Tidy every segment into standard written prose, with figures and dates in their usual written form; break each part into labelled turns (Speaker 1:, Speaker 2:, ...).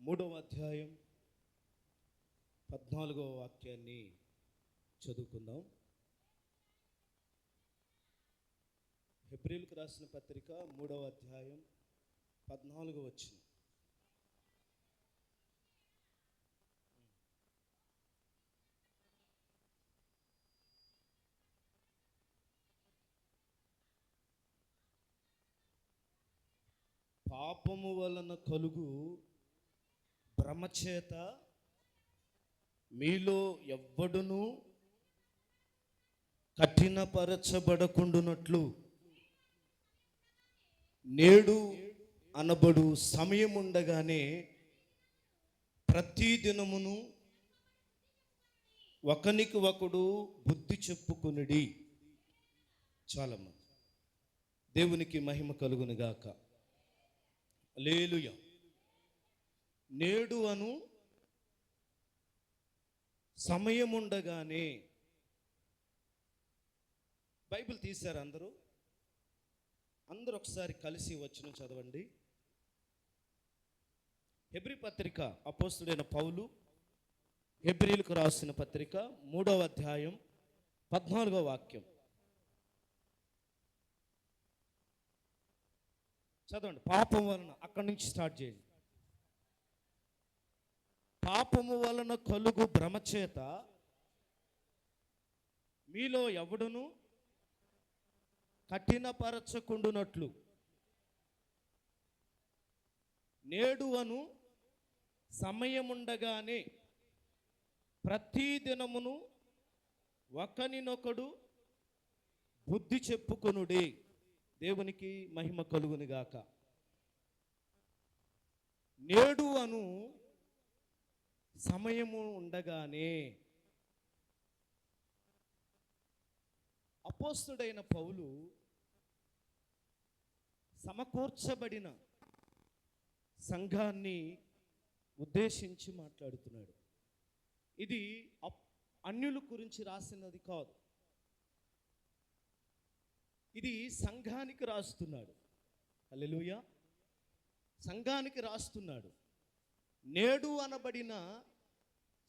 Speaker 1: మూడవ అధ్యాయం 14వ వాక్యాన్ని చదువుకుందాం. హెబ్రీయులకు రాసిన పత్రిక 3వ అధ్యాయం 14వ వచనం. పాపము వలన కలుగు భ్రమచేత మీలో ఎవ్వడును కఠినపరచబడకుండునట్లు నేడు అనబడు సమయముండగానే ప్రతి దినమును ఒకనికి ఒకడు బుద్ధి చెప్పుకొనుడి. చాలమ్మ. దేవునికి మహిమ కలుగును గాక. హల్లెలూయా. నేడు అను సమయముండగానే. బైబిల్ తీశారు అందరూ ఒకసారి కలిసి వచనం చదవండి. హెబ్రీ పత్రిక అపోస్తలుడైన పౌలు హెబ్రీయులకు రాసిన పత్రిక 3వ అధ్యాయం 14వ వాక్యం చదవండి. పాపం వలన, అక్కడి నుంచి స్టార్ట్ చేయండి. పాపము వలన కలుగు భ్రమచేత మీలో ఎవడును కఠినపరచకుండునట్లు నేడు అను సమయముండగానే ప్రతి దినమును ఒకనినొకడు బుద్ధి చెప్పుకొనుడి. దేవునికి మహిమ కలుగును గాక. నేడు అను సమయము ఉండగానే అపోస్తలుడైన పౌలు సమకూర్చబడిన సంఘాన్ని ఉద్దేశించి మాట్లాడుతున్నాడు. ఇది అన్యుల గురించి రాసినది కాదు, ఇది సంఘానికి రాస్తున్నాడు. హల్లెలూయా. సంఘానికి రాస్తున్నాడు. నేడు అనబడిన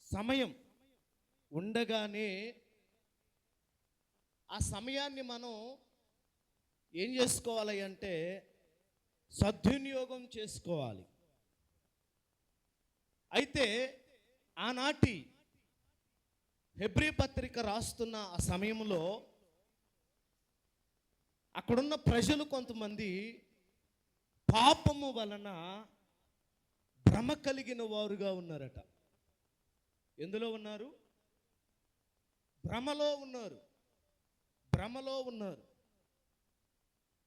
Speaker 1: సమయం ఉండగానే ఆ సమయాన్ని మనం ఏం చేసుకోవాలి అంటే సద్వినియోగం చేసుకోవాలి. అయితే ఆనాటి హెబ్రీ పత్రిక రాస్తున్న ఆ సమయంలో అక్కడున్న ప్రజలు కొంతమంది పాపము వలన భ్రమ కలిగిన వారుగా ఉన్నారట. ఎందులో ఉన్నారు? భ్రమలో ఉన్నారు.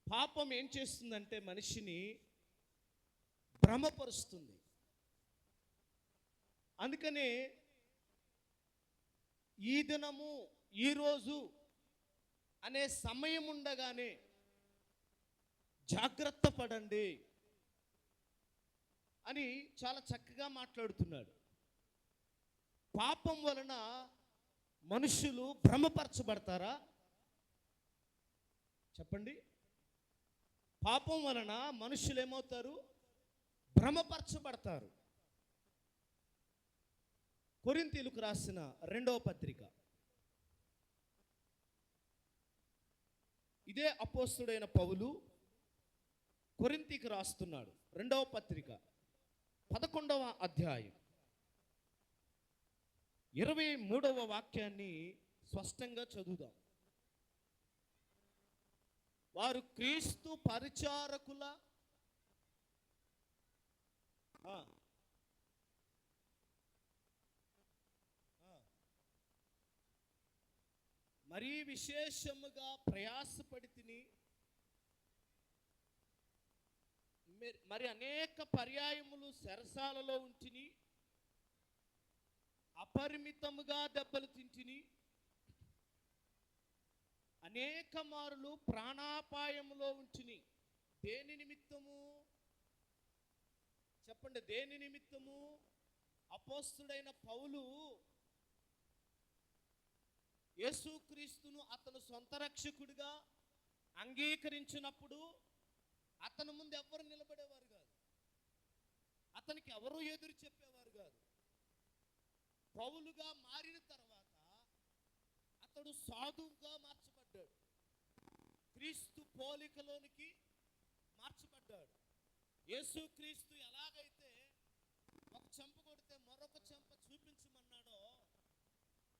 Speaker 1: పాపం ఏం చేస్తుందంటే మనిషిని భ్రమపరుస్తుంది. అందుకనే ఈ దినము, ఈరోజు అనే సమయం ఉండగానే జాగ్రత్త పడండి అని చాలా చక్కగా మాట్లాడుతున్నాడు. పాపం వలన మనుషులు భ్రమపరచబడతారా? చెప్పండి. పాపం వలన మనుషులు ఏమవుతారు? భ్రమపరచబడతారు. కొరింథీయులకు రాసిన 2వ పత్రిక, ఇదే అపోస్తలుడైన పౌలు కొరింథీకి రాస్తున్నాడు. 2వ పత్రిక 11వ అధ్యాయం 23వ వాక్యాన్ని స్పష్టంగా చదువుదాం. వారు క్రీస్తు పరిచారకుల మరీ విశేషముగా ప్రయాసపడి తిని మరి అనేక పర్యాయములు చెరసాలలో ఉంటిని, అపరిమితముగా దెబ్బలు తింటిని, అనేక మారులు ప్రాణాపాయములో ఉంటిని. దేని నిమిత్తము? చెప్పండి, దేని నిమిత్తము? అపోస్తలుడైన పౌలు యేసుక్రీస్తును అతను సొంత రక్షకుడిగా అంగీకరించినప్పుడు అతని ముందు ఎవ్వరు నిలబడేవారు కాదు. అతనికి ఎవరూ ఎదురు చెప్పేవారు కాదు. పౌలుగా మారిన తర్వాత అతడు సాధువుగా మార్చబడ్డాడు, క్రీస్తు పోలికలోనికి మార్చబడ్డాడు. యేసుక్రీస్తు ఎలాగైతే ఒక చెంప కొడితే మరొక చెంప చూపించమన్నాడో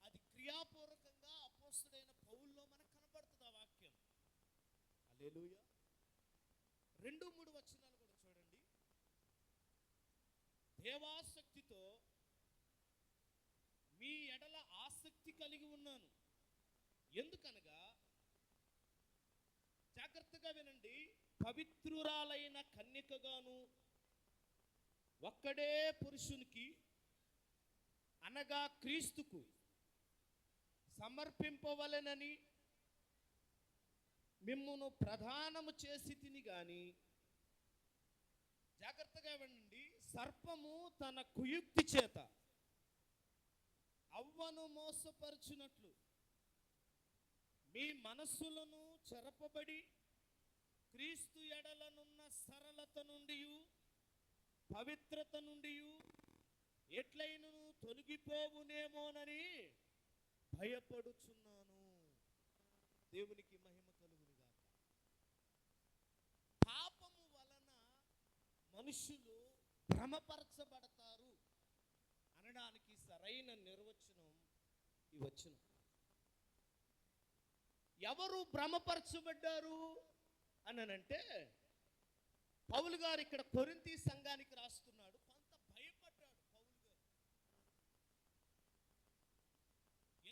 Speaker 1: అది క్రియాపూర్వకంగా అపోస్తలుడైన పౌలులో మనకు కనబడుతుంది ఆ వాక్యం. హల్లెలూయా. 2-3 వచనాలు కూడా చూడండి. దేవాసక్తితో మీ ఎడల ఆసక్తి కలిగి ఉన్నాను. ఎందుకనగా, జాగ్రత్తగా వినండి, పవిత్రురాలైన కన్యకగాను ఒక్కడే పురుషునికి అనగా క్రీస్తుకు సమర్పింపవలెనని మిమ్మును ప్రధానము చేసి తిని గాని, జాగ్రత్తగా వినండి, సర్పము తన కుయుక్తి చేత అవ్వను మోసపరచునట్లు మీ మనస్సులను చెరపబడి క్రీస్తు ఎడలనున్న సరళత నుండి పవిత్రత నుండి ఎట్లైనను తొలగిపోవునేమోనని భయపడుచున్నాను. దేవునికి మహిమ కలుగునుగాక. పాపము వలన మనుషులు భ్రమపరచబడతారు అనడానికి సరైన నిర్వచనం ఈ వచనం. ఎవరు భ్రమపరచబడ్డారు అనంటే, పౌలు గారు ఇక్కడ కొరింథీ సంఘానికి రాస్తున్నాడు. కొంత భయపడ్డాడు పౌలు గారు.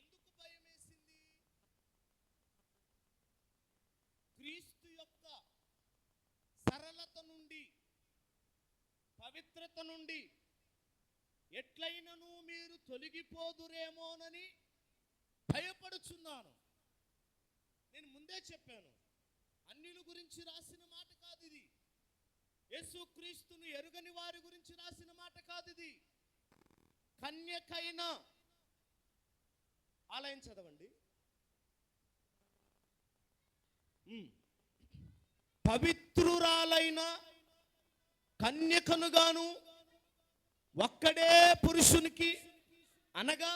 Speaker 1: ఎందుకు భయం వేసింది? క్రీస్తు యొక్క సరళత నుండి పవిత్రత నుండి ఎట్లయినను మీరు తొలగిపోదురేమోనని భయపడుచున్నాను. నేను ముందే చెప్పాను, అన్యుల గురించి రాసిన మాట కాదు ఇది. యేసుక్రీస్తును ఎరుగని వారి గురించి రాసిన మాట కాదు ఇది. కన్యకైన, ఆలయం చదవండి, పవిత్రురాలైన కన్యకనుగాను ఒక్కడే పురుషునికి అనగా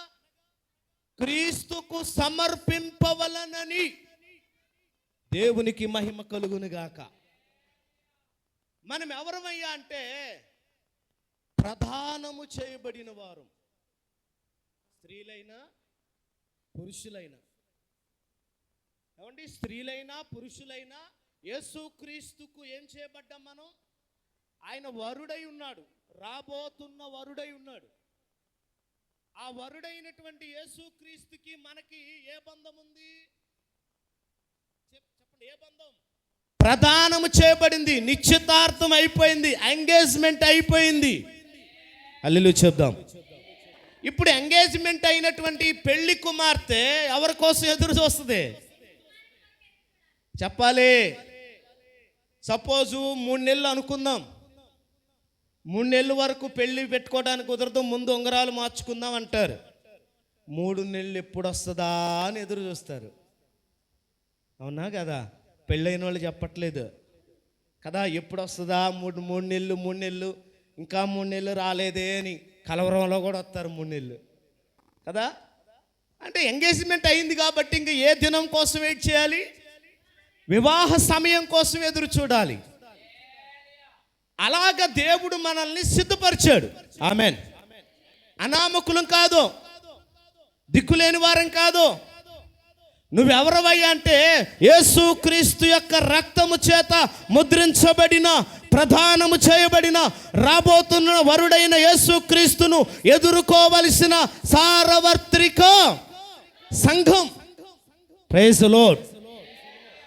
Speaker 1: క్రీస్తుకు సమర్పింపవలనని దేవునికి మహిమ కలుగునుగాక. మనం ఎవరమయ్యా అంటే ప్రధానము చేయబడిన వారు, స్త్రీలైనా పురుషులైనా. ఏమండి, స్త్రీలైనా పురుషులైనా యేసుక్రీస్తుకు ఏం చేయబడ్డాం మనం? ఆయన వరుడై ఉన్నాడు, రాబోతున్న వరుడై ఉన్నాడు. ఆ వరుడైనటువంటి యేసుక్రీస్తుకి మనకి ఏ బంధం ఉంది? చెప్పండి, ఏ బంధం? ప్రదానము చేయబడింది, నిశ్చితార్థం అయిపోయింది, ఎంగేజ్మెంట్ అయిపోయింది. హల్లెలూయా చెప్దాం. ఇప్పుడు ఎంగేజ్మెంట్ అయినటువంటి పెళ్లి కుమార్తె ఎవరి కోసం ఎదురు చూస్తుంది? చెప్పాలి. సపోజు 3 నెలలు అనుకుందాం, 3 నెలల వరకు పెళ్లి పెట్టుకోవడానికి కుదరదు, ముందు ఉంగరాలు మార్చుకుందాం అంటారు. 3 నెలలు ఎప్పుడు వస్తుందా అని ఎదురు చూస్తారు. అవునా కదా? పెళ్ళైన వాళ్ళు చెప్పట్లేదు కదా, ఎప్పుడు వస్తుందా, 3 నెలలు ఇంకా 3 నెలలు రాలేదే అని కలవరంలో కూడా వస్తారు 3 నెలలు కదా. అంటే ఎంగేజ్మెంట్ అయింది కాబట్టి ఇంక ఏ దినం కోసం వెయిట్ చేయాలి? వివాహ సమయం కోసం ఎదురు చూడాలి. అలాగ దేవుడు మనల్ని సిద్ధపరిచాడు. ఆమెన్. అనామకులం కాదు, దిక్కులేని వారం కాదు. నువ్వెవరవయ్యా అంటే యేసుక్రీస్తు యొక్క రక్తము చేత ముద్రించబడిన, ప్రధానము చేయబడిన, రాబోతున్న వరుడైన యేసుక్రీస్తును ఎదుర్కోవలసిన సార్వత్రిక సంఘం. Praise the Lord.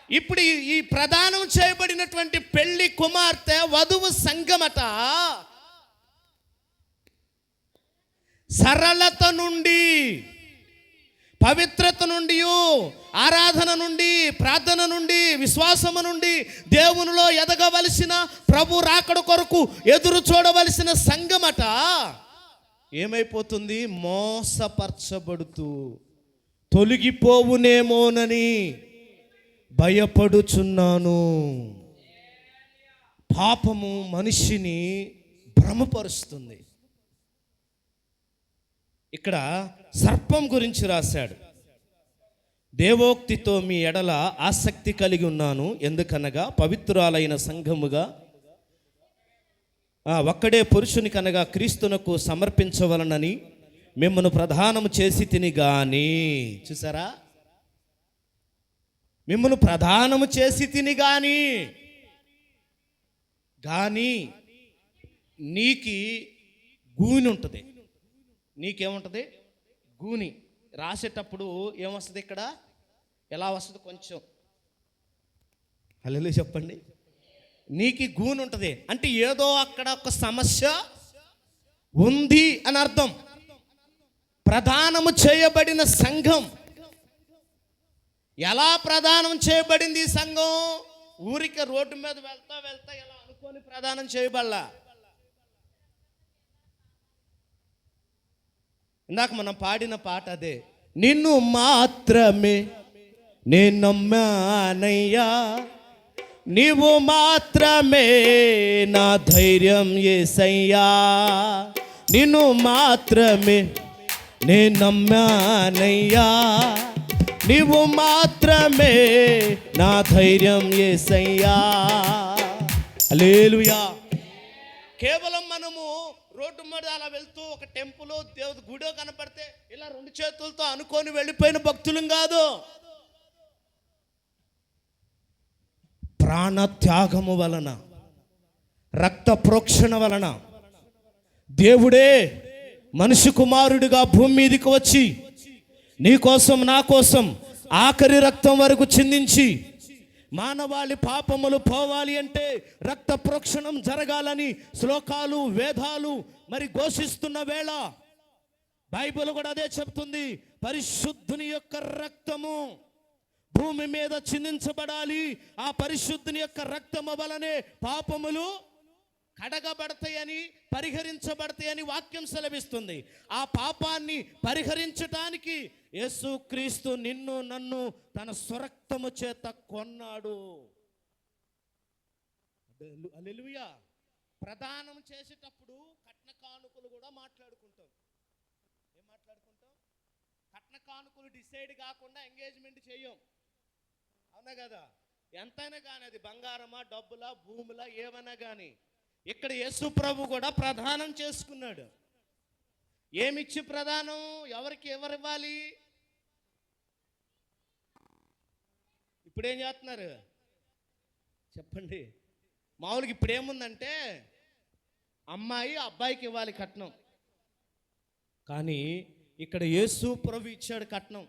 Speaker 1: ఇప్పుడు ఈ ప్రదానం చేయబడినటువంటి పెళ్లి కుమార్తె వధువు సంఘమట సరళత నుండి, పవిత్రత నుండి, ఆరాధన నుండి, ప్రార్థన నుండి, విశ్వాసము నుండి దేవునిలో ఎదగవలసిన, ప్రభు రాకడ కొరకు ఎదురు చూడవలసిన సంఘమట ఏమైపోతుంది? మోసపరచబడుతూ తొలగిపోవునేమోనని భయపడుచున్నాను. పాపము మనిషిని భ్రమపరుస్తుంది. ఇక్కడ సర్పం గురించి రాశాడు, దేవోక్తితో మీ ఎడల ఆసక్తి కలిగి ఉన్నాను, ఎందుకనగా పవిత్రురాలైన సంఘముగా ఒక్కడే పురుషుని కనగా క్రీస్తునకు సమర్పించవలనని మిమ్మల్ని ప్రధానము చేసి తిని గాని. చూసారా, మిమ్మల్ని ప్రధానము చేసి తిని గాని నీకి గూని ఉంటుంది. నీకేముంటుంది? గూని. రాసేటప్పుడు ఏమొస్తుంది? ఇక్కడ ఎలా వస్తుంది? కొంచెం హల్లెలూయా చెప్పండి. నీకు గూని ఉంటుంది అంటే ఏదో అక్కడ ఒక సమస్య ఉంది అని అర్థం. ప్రదానము చేయబడిన సంఘం ఎలా ప్రదానం చేయబడింది? ఈ సంఘం ఊరికే రోడ్డు మీద వెళ్తా ఎలా అనుకొని ప్రదానం చేయబడలా. ఇందాక మనం పాడిన పాట అదే, నిన్ను మాత్రమే నేను నమ్మానయ్యా, నీవు మాత్రమే నా ధైర్యం యేసయ్యా, నిన్ను మాత్రమే నేను నమ్మానయ్యా, నీవు మాత్రమే నా ధైర్యం యేసయ్యా. హల్లెలూయా. కేవలం మనము రోడ్డు మీద అలా వెళ్తూ ఒక టెంపుల్ దేవుడి గుడో కనపడితే ఇలా రెండు చేతులతో అనుకొని వెళ్ళిపోయిన భక్తులం కాదు. ప్రాణ త్యాగము వలన, రక్త ప్రోక్షణ వలన దేవుడే మనిషి కుమారుడిగా భూమి మీదకి వచ్చి నీ కోసం నా కోసం ఆఖరి రక్తం వరకు చిందించి మానవాళి పాపములు పోవాలి అంటే రక్త ప్రోక్షణం జరగాలని శ్లోకాలు వేదాలు మరి ఘోషిస్తున్న వేళ బైబిల్ కూడా అదే చెప్తుంది. పరిశుద్ధుని యొక్క రక్తము భూమి మీద చిందించబడాలి. ఆ పరిశుద్ధుని యొక్క రక్తము వలనే పాపములు కడగబడతాయని, పరిహరించబడతాయని వాక్యం సెలవిస్తుంది. ఆ పాపాన్ని పరిహరించటానికి యేసుక్రీస్తు నిన్ను నన్ను తన స్వరక్తము చేత కొన్నాడు. హల్లెలూయా. ప్రదానం చేసేటప్పుడు కట్న కానుకలు కూడా మాట్లాడుకుంటాం. ఏం మాట్లాడుకుంటాం? కట్న కానుకలు డిసైడ్ కాకుండా ఎంగేజ్మెంట్ చేయం, అవునా కదా? ఎంతైనా కానీ అది బంగారమా, డబ్బులా, భూములా, ఏమైనా కానీ ఇక్కడ యేసు ప్రభు కూడా ప్రదానం చేసుకున్నాడు. ఏమిచ్చి ప్రదానం? ఎవరికి ఎవరివ్వాలి? ఇప్పుడేం చేస్తున్నారు చెప్పండి? మామూలుగా ఇప్పుడు ఏముందంటే అమ్మాయి అబ్బాయికి ఇవ్వాలి కట్నం, కానీ ఇక్కడ యేసు ప్రభు ఇచ్చాడు కట్నం.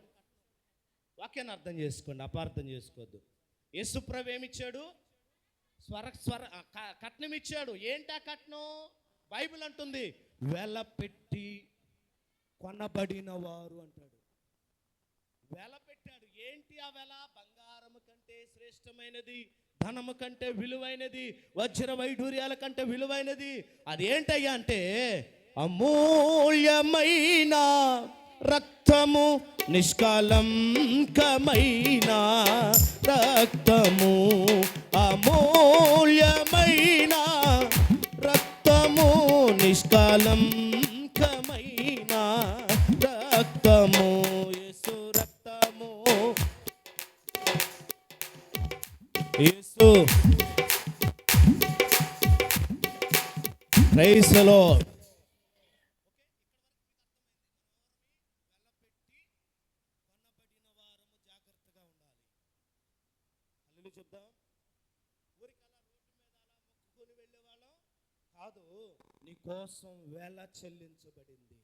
Speaker 1: వాక్యాన్ని అర్థం చేసుకోండి, అపార్థం చేసుకోవద్దు. యేసు ప్రభు ఏమిచ్చాడు? కట్నం ఇచ్చాడు. ఏంటా కట్నం? బైబిల్ అంటుంది వెల పెట్టి కొనబడిన వారు అంటాడు. వెల పెట్టాడు. ఏంటి ఆ వెల? బంగారము కంటే శ్రేష్టమైనది, ధనము కంటే విలువైనది, వజ్ర వైఢూర్యాల కంటే విలువైనది. అది ఏంటయ్యా అంటే అమూల్యమైన రక్తము, నిష్కళంకమైన రక్తము, అమూల్యమైన రక్తము, నిష్కళంకమైన రక్తము, యేసు రక్తము. యేసు ప్రైజ్ ది లార్డ్. చెప్దాం, ఊరికలా రోడ్డు మీద అలా మొక్కుకొని వెళ్ళే వాళ్ళం కాదు. నీకోసం వెల చెల్లించబడింది,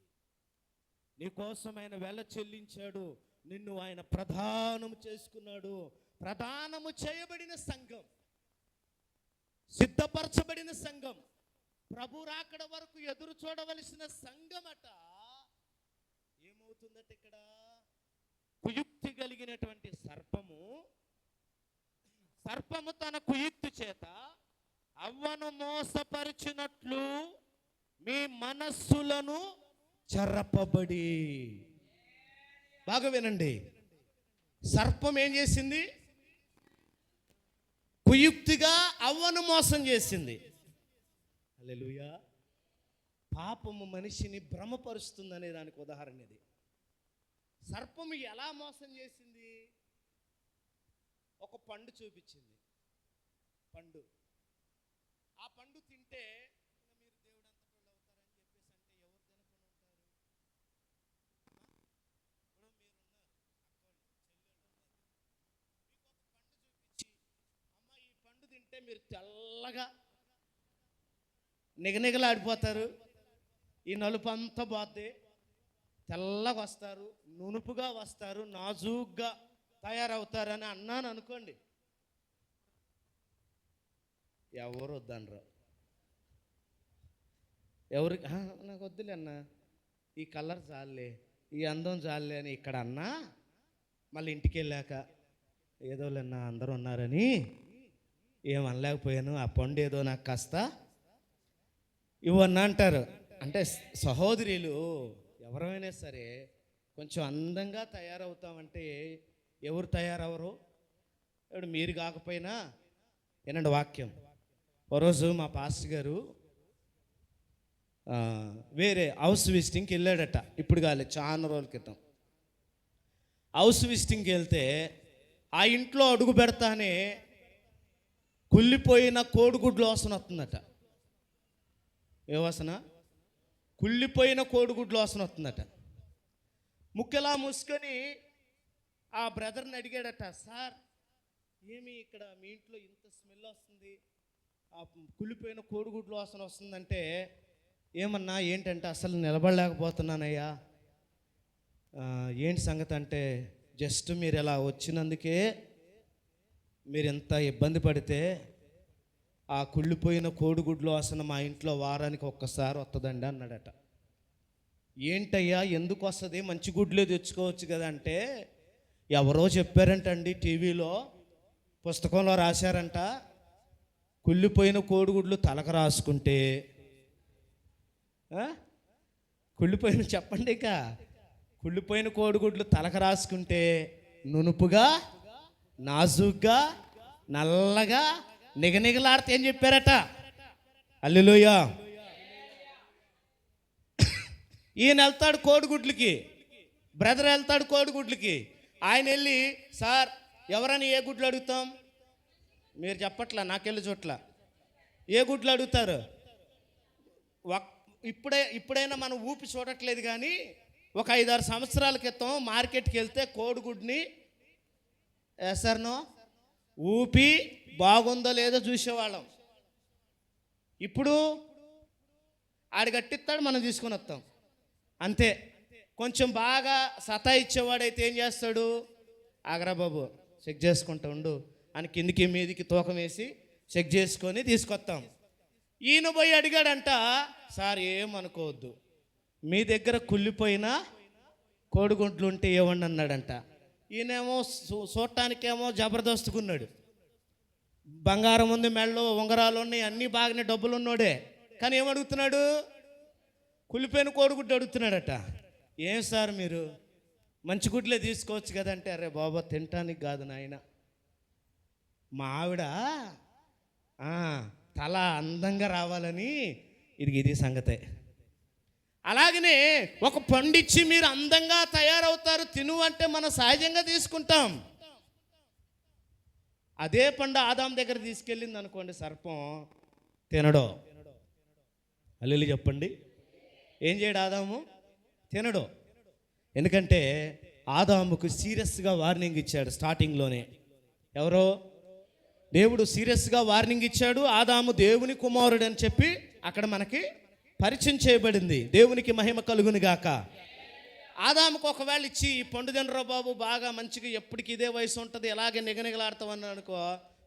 Speaker 1: నీకోసం ఆయన వెల చెల్లించాడు. నిన్ను ఆయన ప్రదానము చేసుకున్నాడు. ప్రదానము చేయబడిన సంఘం, సిద్ధపరచబడిన సంఘం, ప్రభు రాకడ వరకు ఎదురు చూడవలసిన సంఘమట ఏమవుతుందట? ఇక్కడ కుయుక్తి కలిగినటువంటి సర్పము తన కుయుక్తి చేత అవ్వను మోసపరిచినట్లు మీ మనస్సులను చెరపబడి. బాగా వినండి, సర్పం ఏం చేసింది? కుయుక్తిగా అవ్వను మోసం చేసింది. హల్లెలూయా. పాపము మనిషిని భ్రమపరుస్తుందనే దానికి ఉదాహరణ ఇది. సర్పము ఎలా మోసం చేసింది? ఒక పండు చూపించింది. పండు, ఆ పండు తింటే మీరు దేవుడు అంతటోళ్ళు అవుతారని చెప్పేసి అంటే ఎవరు తినకుండా ఉంటారు? ఇప్పుడు మీరున్నారు, అక్కోళ్ళు చెల్లెళ్ళు ఉన్నారు, మీకు ఒక పండు చూపించి అమ్మ ఈ పండు తింటే మీరు తెల్లగా నిగనిగలాడిపోతారు, ఈ నలుపు అంతా పోద్ది, తెల్లగా వస్తారు, నునుపుగా వస్తారు, నాజూగ్గా తయారవుతారని అన్నాను అనుకోండి, ఎవరు వద్దనరు. ఎవరికి నాకు వద్దులే అన్న, ఈ కలర్ చాలే, ఈ అందం చాలే అని ఇక్కడ అన్నా, మళ్ళీ ఇంటికి వెళ్ళాక ఏదోలేన్నా అందరూ ఉన్నారని ఏమనలేకపోయాను, ఆ పండు ఏదో నాకు కాస్త ఇవన్నీ అంటారు. అంటే సహోదరులు ఎవరైనా సరే కొంచెం అందంగా తయారవుతామంటే ఎవరు తయారవరు? ఇప్పుడు మీరు కాకపోయినా వినండి వాక్యం. ఒకరోజు మా పాస్టర్ గారు వేరే హౌస్ విజిటింగ్కి వెళ్ళాడట. ఇప్పుడు కాలేదు, చాలా రోజుల క్రితం. హౌస్ విజిటింగ్కి వెళ్తే ఆ ఇంట్లో అడుగు పెడతానే కుళ్ళిపోయిన కోడిగుడ్లు వాసన వస్తుందట. ఏ వాసన? కుళ్ళిపోయిన కోడిగుడ్లు వాసన వస్తుందట. ముక్కలా మూసుకొని ఆ బ్రదర్ని అడిగాడట, సార్ ఏమి ఇక్కడ మీ ఇంట్లో ఇంత స్మెల్ వస్తుంది, ఆ కుళ్ళిపోయిన కోడిగుడ్లు వాసన వస్తుందంటే, ఏమన్నా ఏంటంటే అసలు నిలబడలేకపోతున్నానయ్యా, ఏంటి సంగతి అంటే, జస్ట్ మీరు ఇలా వచ్చినందుకే మీరు ఎంత ఇబ్బంది పడితే ఆ కుళ్ళిపోయిన కోడిగుడ్లు వాసన మా ఇంట్లో వారానికి ఒక్కసారి వస్తుందండి అన్నాడట. ఏంటయ్యా ఎందుకు వస్తుంది, మంచి గుడ్లే తెచ్చుకోవచ్చు కదా అంటే, ఎవరో చెప్పారంటండి, టీవీలో పుస్తకంలో రాశారంట, కుళ్ళిపోయిన కోడిగుడ్లు తలకు రాసుకుంటే కుళ్ళిపోయిన చెప్పండి ఇక కుళ్ళిపోయిన కోడిగుడ్లు తలకు రాసుకుంటే నునుపుగా, నాజుగ్గా, నల్లగా, నిగనిగలాడితే ఏం చెప్పారట? హల్లెలూయా. ఈయన వెళ్తాడు కోడిగుడ్లకి, బ్రదర్ వెళ్తాడు కోడిగుడ్లకి. ఆయన వెళ్ళి, సార్ ఎవరని ఏ గుడ్లు అడుగుతాం? మీరు చెప్పట్లా, నాకెళ్ళి చోట్ల ఏ గుడ్లు అడుగుతారు? ఇప్పుడైనా మనం ఊపి చూడట్లేదు, కానీ ఒక 5-6 సంవత్సరాల క్రితం మార్కెట్కి వెళ్తే కోడిగుడ్ని వేసారనో ఊపి బాగుందో లేదో చూసేవాళ్ళం. ఇప్పుడు ఆడి గట్టిస్తాడు, మనం తీసుకొని వస్తాం అంతే. కొంచెం బాగా సతాయిచ్చేవాడైతే ఏం చేస్తాడు? ఆగ్రా బాబు చెక్ చేసుకుంటా ఉండు అని కిందికి మీదికి తూకం వేసి చెక్ చేసుకొని తీసుకొస్తాం. ఈయన పోయి అడిగాడంట, సార్ ఏమనుకోవద్దు, మీ దగ్గర కుళ్ళిపోయిన కోడిగుడ్లు ఉంటే ఇవ్వండి అన్నాడంట. ఈయనేమో చూడటానికేమో జబర్దస్తుకున్నాడు, బంగారం ఉంది, మెళ్ళు ఉంగరాలు ఉన్నాయి, అన్నీ బాగానే డబ్బులు ఉన్నోడే, కానీ ఏమడుగుతున్నాడు? కుళ్ళిపోయిన కోడిగుడ్డు అడుగుతున్నాడట. ఏం సార్ మీరు మంచి గుడ్లే తీసుకోవచ్చు కదంటే, అరే బాబా తినటానికి కాదు నాయన, మా ఆవిడ తల అందంగా రావాలని ఇది సంగతే. అలాగనే ఒక పండిచ్చి మీరు అందంగా తయారవుతారు తిను అంటే మనం సహజంగా తీసుకుంటాం. అదే పండు ఆదాం దగ్గర తీసుకెళ్ళింది అనుకోండి, సర్పం తినడో. అల్లెలు చెప్పండి, ఏం చేయడు ఆదాము? తినడు. ఎందుకంటే ఆదాముకు సీరియస్గా వార్నింగ్ ఇచ్చాడు స్టార్టింగ్లోనే. ఎవరో? దేవుడు సీరియస్గా వార్నింగ్ ఇచ్చాడు. ఆదాము దేవుని కుమారుడు అని చెప్పి అక్కడ మనకి పరిచయం చేయబడింది. దేవునికి మహిమ కలుగును గాక. ఆదాముకు ఒకవేళ ఇచ్చి ఈ పండు తినరా బాబు, బాగా మంచిగా ఎప్పటికి ఇదే వయసు ఉంటుంది, ఎలాగే నిగనిగలాడతామని అనుకో,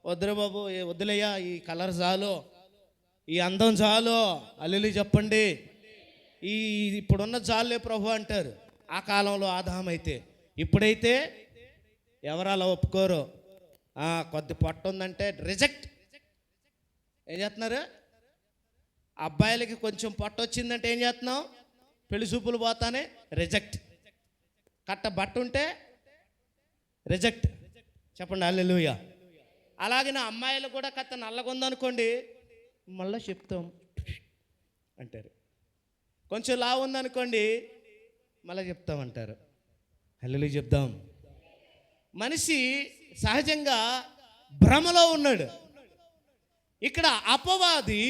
Speaker 1: వద్దురా బాబు, వద్దులయ్యా, ఈ కలర్ చాలు, ఈ అందం చాలు, అల్లెలు చెప్పండి, ఈ ఇప్పుడున్న జాలే ప్రభు అంటారు. ఆ కాలంలో ఆదాం అయితే. ఇప్పుడైతే ఎవరు అలా ఒప్పుకోరు. కొద్ది పొట్ట ఉందంటే రిజెక్ట్. ఏం చేస్తున్నారు? అబ్బాయిలకి కొంచెం పొట్ట వచ్చిందంటే ఏం చేస్తున్నాం? పెళ్లి చూపులు పోతానే రిజెక్ట్. కట్ట బట్ట ఉంటే రిజెక్ట్. చెప్పండి హల్లెలూయా. అలాగే నా అమ్మాయిలు కూడా కట్ట నల్లగొందనుకోండి, మళ్ళీ చెప్తాం అంటారు. కొంచెం లావు ఉందనుకోండి, మళ్ళీ చెప్తామంటారు. హల్లెలూయా చెప్దాం. మనిషి సహజంగా భ్రమలో ఉన్నాడు. ఇక్కడ అపవాది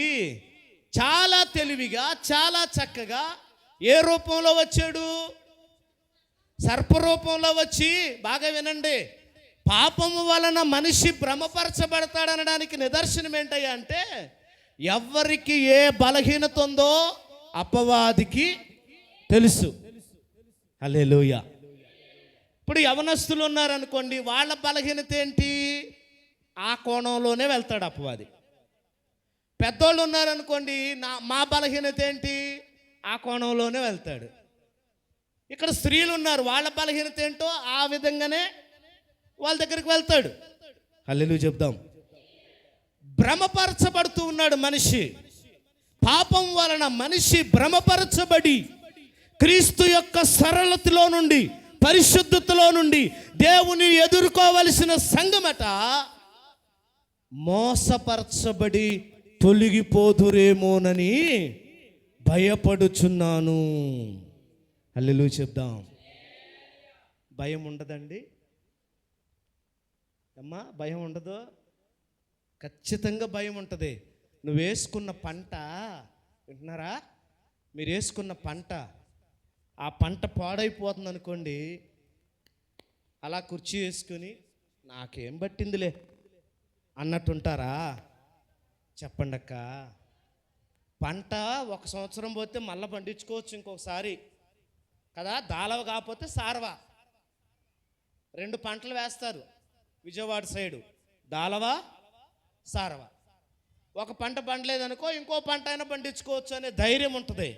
Speaker 1: చాలా తెలివిగా, చాలా చక్కగా ఏ రూపంలో వచ్చాడు? సర్పరూపంలో వచ్చి, బాగా వినండి, పాపము వలన మనిషి భ్రమపరచబడతాడనడానికి నిదర్శనం ఏంటయ్యా అంటే, ఎవరికి ఏ బలహీనత ఉందో అపవాదికి తెలుసు. హల్లెలూయా. ఇప్పుడు యవనస్తులు ఉన్నారనుకోండి, వాళ్ళ బలహీనత ఏంటి? ఆ కోణంలోనే వెళ్తాడు అపవాది. పెద్దోళ్ళు ఉన్నారనుకోండి, మా బలహీనత ఏంటి? ఆ కోణంలోనే వెళ్తాడు. ఇక్కడ స్త్రీలు ఉన్నారు, వాళ్ళ బలహీనత ఏంటో ఆ విధంగానే వాళ్ళ దగ్గరికి వెళ్తాడు. హల్లెలూయా చెప్దాం. భ్రమపరచబడుతూ ఉన్నాడు మనిషి. పాపం వలన మనిషి భ్రమపరచబడి క్రీస్తు యొక్క సరళతలో నుండి, పరిశుద్ధతలో నుండి దేవుని ఎదుర్కోవలసిన సంఘమట మోసపరచబడి తొలగిపోదురేమోనని భయపడుచున్నాను. హల్లెలూయా చెప్దాం. భయం ఉండదండి అమ్మా? భయం ఉండదు? ఖచ్చితంగా భయం ఉంటుంది. నువ్వు వేసుకున్న పంట, వింటున్నారా, మీరు వేసుకున్న పంట, ఆ పంట పాడైపోతుంది అనుకోండి, అలా కుర్చీ వేసుకుని నాకేం పట్టిందిలే అన్నట్టుంటారా? చెప్పండి అక్క. పంట 1 సంవత్సరం పోతే మళ్ళీ పండించుకోవచ్చు ఇంకొకసారి కదా. దాలవ కాకపోతే సారవ, 2 పంటలు వేస్తారు విజయవాడ సైడు, దాలవ సారవ. ఒక పంట పండలేదనుకో, ఇంకో పంట అయినా పండించుకోవచ్చు అనే ధైర్యం ఉంటుంది.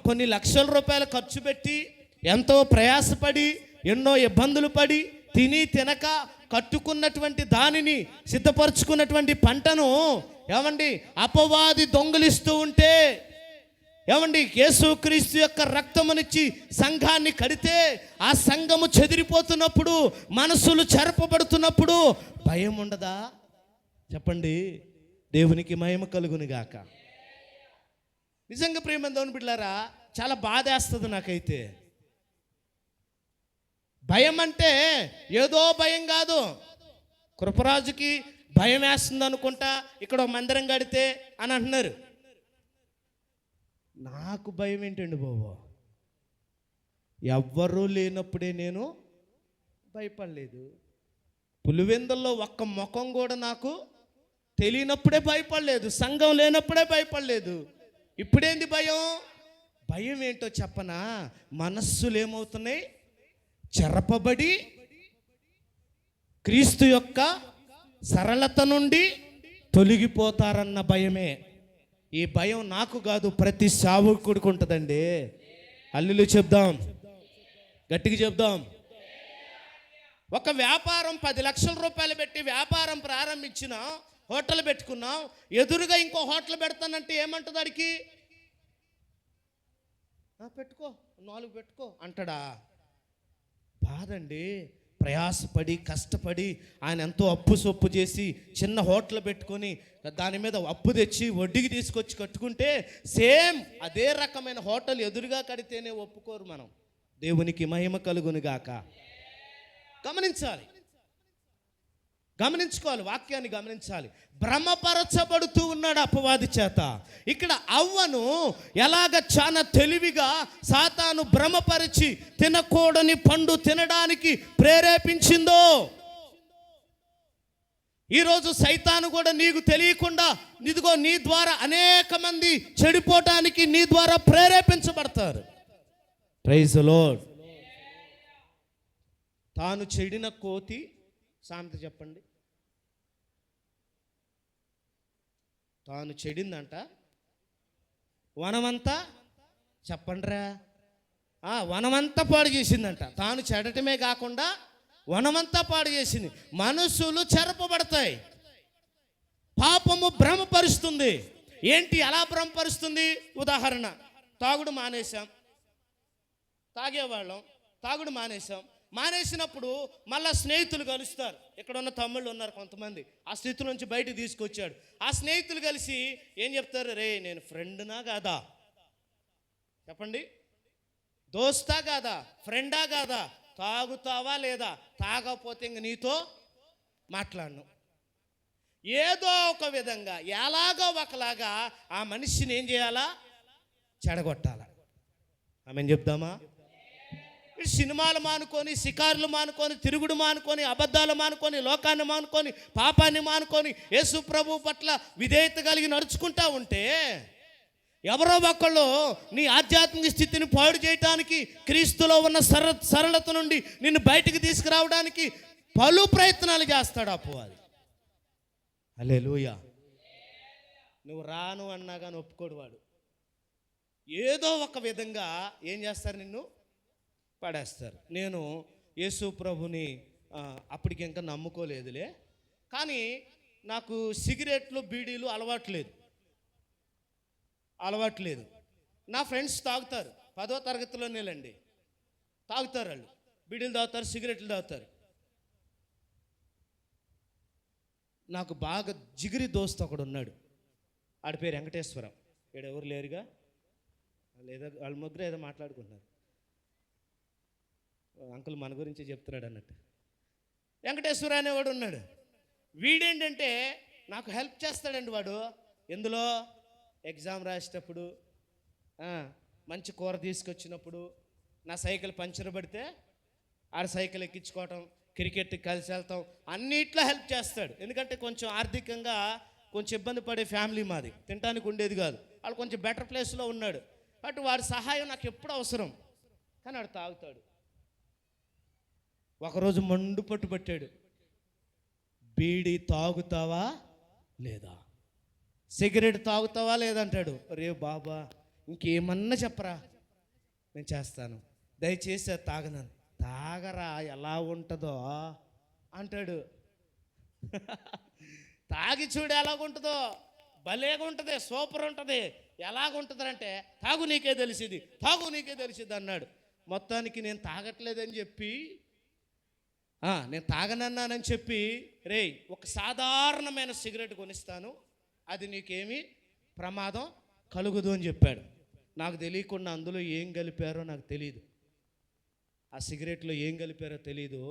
Speaker 1: కొన్ని లక్షల రూపాయలు ఖర్చు పెట్టి, ఎంతో ప్రయాసపడి, ఎన్నో ఇబ్బందులు పడి, తిని తినక కట్టుకున్నటువంటి దానిని, సిద్ధపరచుకున్నటువంటి పంటను ఏమండి అపవాది దొంగిలిస్తూ ఉంటే, ఏమండి యేసుక్రీస్తు యొక్క రక్తమునిచ్చి సంఘాన్ని కడితే, ఆ సంఘము చెదిరిపోతున్నప్పుడు, మనసులు చెరపబడుతున్నప్పుడు భయం ఉండదా? చెప్పండి. దేవునికి మహిమ కలుగును గాక. నిజంగా ప్రియమైన దేవుని బిడ్డలారా, చాలా బాధేస్తుంది నాకైతే. భయం అంటే ఏదో భయం కాదు. కృపరాజుకి భయం వేస్తుంది అనుకుంటా ఇక్కడ ఒక మందిరం కడితే అని అంటున్నారు. నాకు భయం ఏంటండి బాబు? ఎవ్వరూ లేనప్పుడే నేను భయపడలేదు. పులివెందుల్లో ఒక్క ముఖం కూడా నాకు తెలియనప్పుడే భయపడలేదు. సంఘం లేనప్పుడే భయపడలేదు. ఇప్పుడేంది భయం? భయం ఏంటో చెప్పనా? మనస్సులు ఏమవుతున్నాయి? చెరపబడి క్రీస్తు యొక్క సరళత నుండి తొలగిపోతారన్న భయమే. ఈ భయం నాకు కాదు, ప్రతి సేవకుడికి ఉంటుందండి. హల్లెలూయా చెప్దాం, గట్టిగా చెప్దాం. ఒక వ్యాపారం 10 లక్షల రూపాయలు పెట్టి వ్యాపారం ప్రారంభించిన, హోటల్ పెట్టుకున్నాం, ఎదురుగా ఇంకో హోటల్ పెడతానంటే ఏమంటుంది వాడికి? పెట్టుకో, 4 పెట్టుకో అంటాడా? బాధండి. ప్రయాసపడి కష్టపడి ఆయన ఎంతో అప్పు సొప్పు చేసి చిన్న హోటల్ పెట్టుకొని దాని మీద అప్పు తెచ్చి వడ్డీకి తీసుకొచ్చి కట్టుకుంటే, సేమ్ అదే రకమైన హోటల్ ఎదురుగా కడితేనే ఒప్పుకోరు మనం. దేవునికి మహిమ కలుగును గాక. గమనించుకోవాలి, వాక్యాన్ని గమనించాలి. భ్రమపరచబడుతూ ఉన్నాడు అపవాది చేత. ఇక్కడ అవ్వను ఎలాగ చాలా తెలివిగా సాతాను భ్రమపరిచి తినకూడని పండు తినడానికి ప్రేరేపించిందో, ఈరోజు సైతాను కూడా నీకు తెలియకుండా ఇదిగో నీ ద్వారా అనేక మంది చెడిపోవటానికి నీ ద్వారా ప్రేరేపించబడతారు. Praise the lord. తాను చెడిన కోతి సామెత చెప్పండి. తాను చెడిందంట, వనమంతా చెప్పండిరా, వనమంతా పాడు చేసిందంట. తాను చెడటమే కాకుండా వనమంతా పాడు చేసింది. మనసులు చెరపబడతాయి. పాపము భ్రమపరుస్తుంది. ఏంటి ఎలా భ్రమపరుస్తుంది? ఉదాహరణ, తాగుడు మానేశాం, తాగేవాళ్ళం, తాగుడు మానేసినప్పుడు మళ్ళా స్నేహితులు కలుస్తారు. ఇక్కడ ఉన్న తమ్ముళ్ళు ఉన్నారు కొంతమంది, ఆ స్థితి నుంచి బయటకు తీసుకొచ్చాడు. ఆ స్నేహితులు కలిసి ఏం చెప్తారు? రే నేను ఫ్రెండ్నా కాదా చెప్పండి. దోస్తా కాదా, ఫ్రెండా కాదా, తాగుతావా లేదా, తాగకపోతే ఇంక నీతో మాట్లాడను. ఏదో ఒక విధంగా ఎలాగో ఒకలాగా ఆ మనిషిని ఏం చేయాలా, చెడగొట్టాలా. ఆమెను చెప్దామా? సినిమాలు మానుకొని, షికారులు మానుకొని, తిరుగుడు మానుకొని, అబద్ధాలు మానుకొని, లోకాన్ని మానుకొని, పాపాన్ని మానుకొని యేసు ప్రభు పట్ల విధేయత కలిగి నడుచుకుంటా ఉంటే ఎవరో ఒకళ్ళు నీ ఆధ్యాత్మిక స్థితిని పాడు చేయటానికి, క్రీస్తులో ఉన్న సరళత నుండి నిన్ను బయటికి తీసుకురావడానికి పలు ప్రయత్నాలు చేస్తాడు అపవాది. హల్లెలూయా. నువ్వు రాను అన్నా కానీ ఒప్పుకోడు వాడు. ఏదో ఒక విధంగా ఏం చేస్తారు, నిన్ను పడేస్తారు. నేను యేసు ప్రభుని అప్పటికి ఇంకా నమ్ముకోలేదులే, కానీ నాకు సిగరెట్లు బీడీలు అలవాట్లేదు. నా ఫ్రెండ్స్ తాగుతారు, 10వ తరగతిలోనేలండి తాగుతారు. వాళ్ళు బీడీలు తాగుతారు, సిగరెట్లు తాగుతారు. నాకు బాగా జిగిరి దోస్తు ఒకడు ఉన్నాడు, ఆడి పేరు వెంకటేశ్వరం. ఇక్కడ ఎవరు లేరుగా, లేదా వాళ్ళ ముగ్గురు ఏదో మాట్లాడుకుంటున్నారు. అంకుల్ మన గురించి చెప్తున్నాడు అన్నట్టు. వెంకటేశ్వర అనేవాడు ఉన్నాడు. వీడేంటంటే నాకు హెల్ప్ చేస్తాడండి వాడు. ఎందులో? ఎగ్జామ్ రాసేటప్పుడు, మంచి కూర తీసుకొచ్చినప్పుడు, నా సైకిల్ పంచర్ పడితే ఆడ సైకిల్ ఎక్కించుకోవటం, క్రికెట్కి కలిసి వెళ్తాం, అన్నిట్లో హెల్ప్ చేస్తాడు. ఎందుకంటే కొంచెం ఆర్థికంగా కొంచెం ఇబ్బంది పడే ఫ్యామిలీ మాది, తినడానికి ఉండేది కాదు. వాడు కొంచెం బెటర్ ప్లేస్లో ఉన్నాడు. బట్ వాడి సహాయం నాకు ఎప్పుడు అవసరం. కానీ వాడు తాగుతాడు. ఒకరోజు మండు పట్టు పట్టాడు. బీడీ తాగుతావా లేదా, సిగరెట్ తాగుతావా లేదంటాడు. రే బాబా, ఇంకేమన్నా చెప్పరా, నేను చేస్తాను, దయచేసి తాగనను. తాగరా, ఎలా ఉంటుందో అంటాడు. తాగి చూడు ఎలాగుంటుందో, భలేగా ఉంటుంది, సూపర్ ఉంటుంది. ఎలాగుంటుందంటే తాగు నీకే తెలిసింది, తాగు నీకే తెలిసింది అన్నాడు. మొత్తానికి నేను తాగట్లేదని చెప్పి, నేను తాగనన్నానని చెప్పి, రే ఒక సాధారణమైన సిగరెట్ కొనిస్తాను, అది నీకేమీ ప్రమాదం కలుగుదు అని చెప్పాడు. నాకు తెలియకుండా అందులో ఏం కలిపారో నాకు తెలియదు, ఆ సిగరెట్లో ఏం కలిపారో తెలీదు.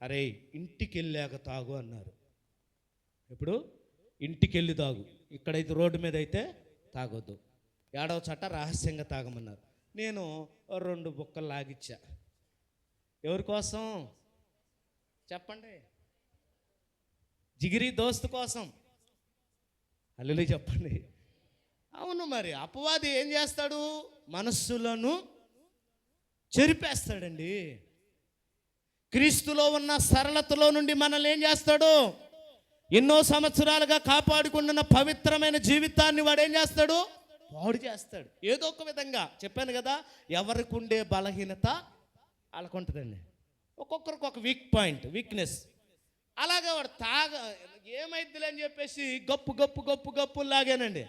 Speaker 1: అరే ఇంటికి వెళ్ళాక తాగు అన్నారు. ఇప్పుడు ఇంటికి వెళ్ళి తాగు, ఇక్కడైతే రోడ్డు మీద అయితే తాగొద్దు. 7వ చట్ట రహస్యంగా తాగమన్నారు. నేను 2 బుక్కలు లాగిచ్చా. ఎవరి కోసం చెప్పండి? జిగిరి దోస్తు కోసం. అల్లు చెప్పండి. అవును, మరి అపవాది ఏం చేస్తాడు, మనస్సులను చెరిపేస్తాడండి. క్రీస్తులో ఉన్న సరళతలో నుండి మనల్ని ఏం చేస్తాడు, ఎన్నో సంవత్సరాలుగా కాపాడుకుంటున్న పవిత్రమైన జీవితాన్ని వాడు ఏం చేస్తాడు, పాడు చేస్తాడు. ఏదో ఒక విధంగా. చెప్పాను కదా, ఎవరికి ఉండే బలహీనత వాళ్ళకు ఉంటుందండి. ఒక్కొక్కరికి ఒక వీక్నెస్. అలాగే వాడు ఏమైద్దిలే అని చెప్పేసి గప్పు లాగానండి.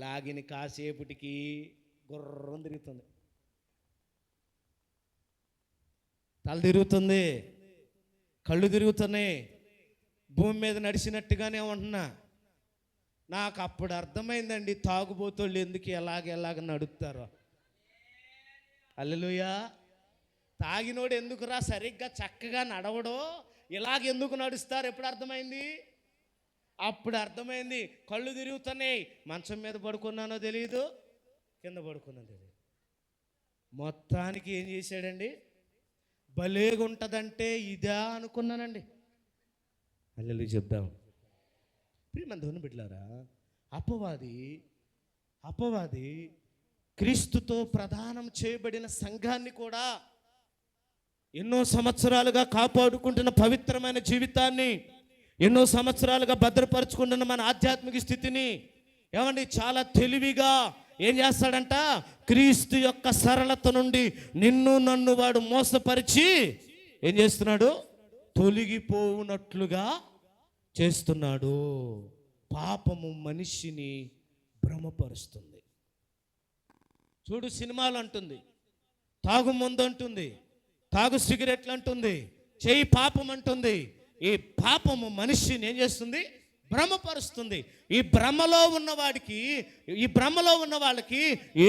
Speaker 1: లాగిన కాసేపటికి గుర్రం తిరుగుతుంది, తల తిరుగుతుంది, కళ్ళు తిరుగుతున్నాయి, భూమి మీద నడిచినట్టుగానే ఉంటున్నా. నాకు అప్పుడు అర్థమైందండి, తాగుబోతోళ్ళు ఎందుకు ఎలాగ నడుపుతారో. హల్లెలూయా. తాగినోడు ఎందుకురా సరిగ్గా చక్కగా నడవడో, ఇలాగెందుకు నడుస్తారు ఎప్పుడు అర్థమైంది? అప్పుడు అర్థమైంది. కళ్ళు తిరుగుతున్నాయి, మంచం మీద పడుకున్నానో తెలియదు, కింద పడుకున్నానో తెలియదు. మొత్తానికి ఏం చేశాడండి, భలేగుంటుందంటే ఇదా అనుకున్నానండి. హల్లెలూయా చెప్దాం. ప్రియమైన దేవుని బిడ్డలారా, అపవాది క్రీస్తుతో ప్రదానం చేయబడిన సంఘాన్ని కూడా, ఎన్నో సంవత్సరాలుగా కాపాడుకుంటున్న పవిత్రమైన జీవితాన్ని, ఎన్నో సంవత్సరాలుగా భద్రపరుచుకుంటున్న మన ఆధ్యాత్మిక స్థితిని ఏమండి చాలా తెలివిగా ఏం చేస్తాడంట, క్రీస్తు యొక్క సరళత నుండి నిన్ను నన్ను వాడు మోసపరిచి ఏం చేస్తున్నాడు, తొలగిపోవునట్లుగా చేస్తున్నాడు. పాపము మనిషిని భ్రమపరుస్తుంది. చూడు, సినిమాలు అంటుంది, తాగు ముందు అంటుంది, తాగు సిగరెట్లు అంటుంది, చేయి పాపం అంటుంది. ఈ పాపము మనిషిని ఏం చేస్తుంది, భ్రమపరుస్తుంది. ఈ భ్రమలో ఉన్న వాళ్ళకి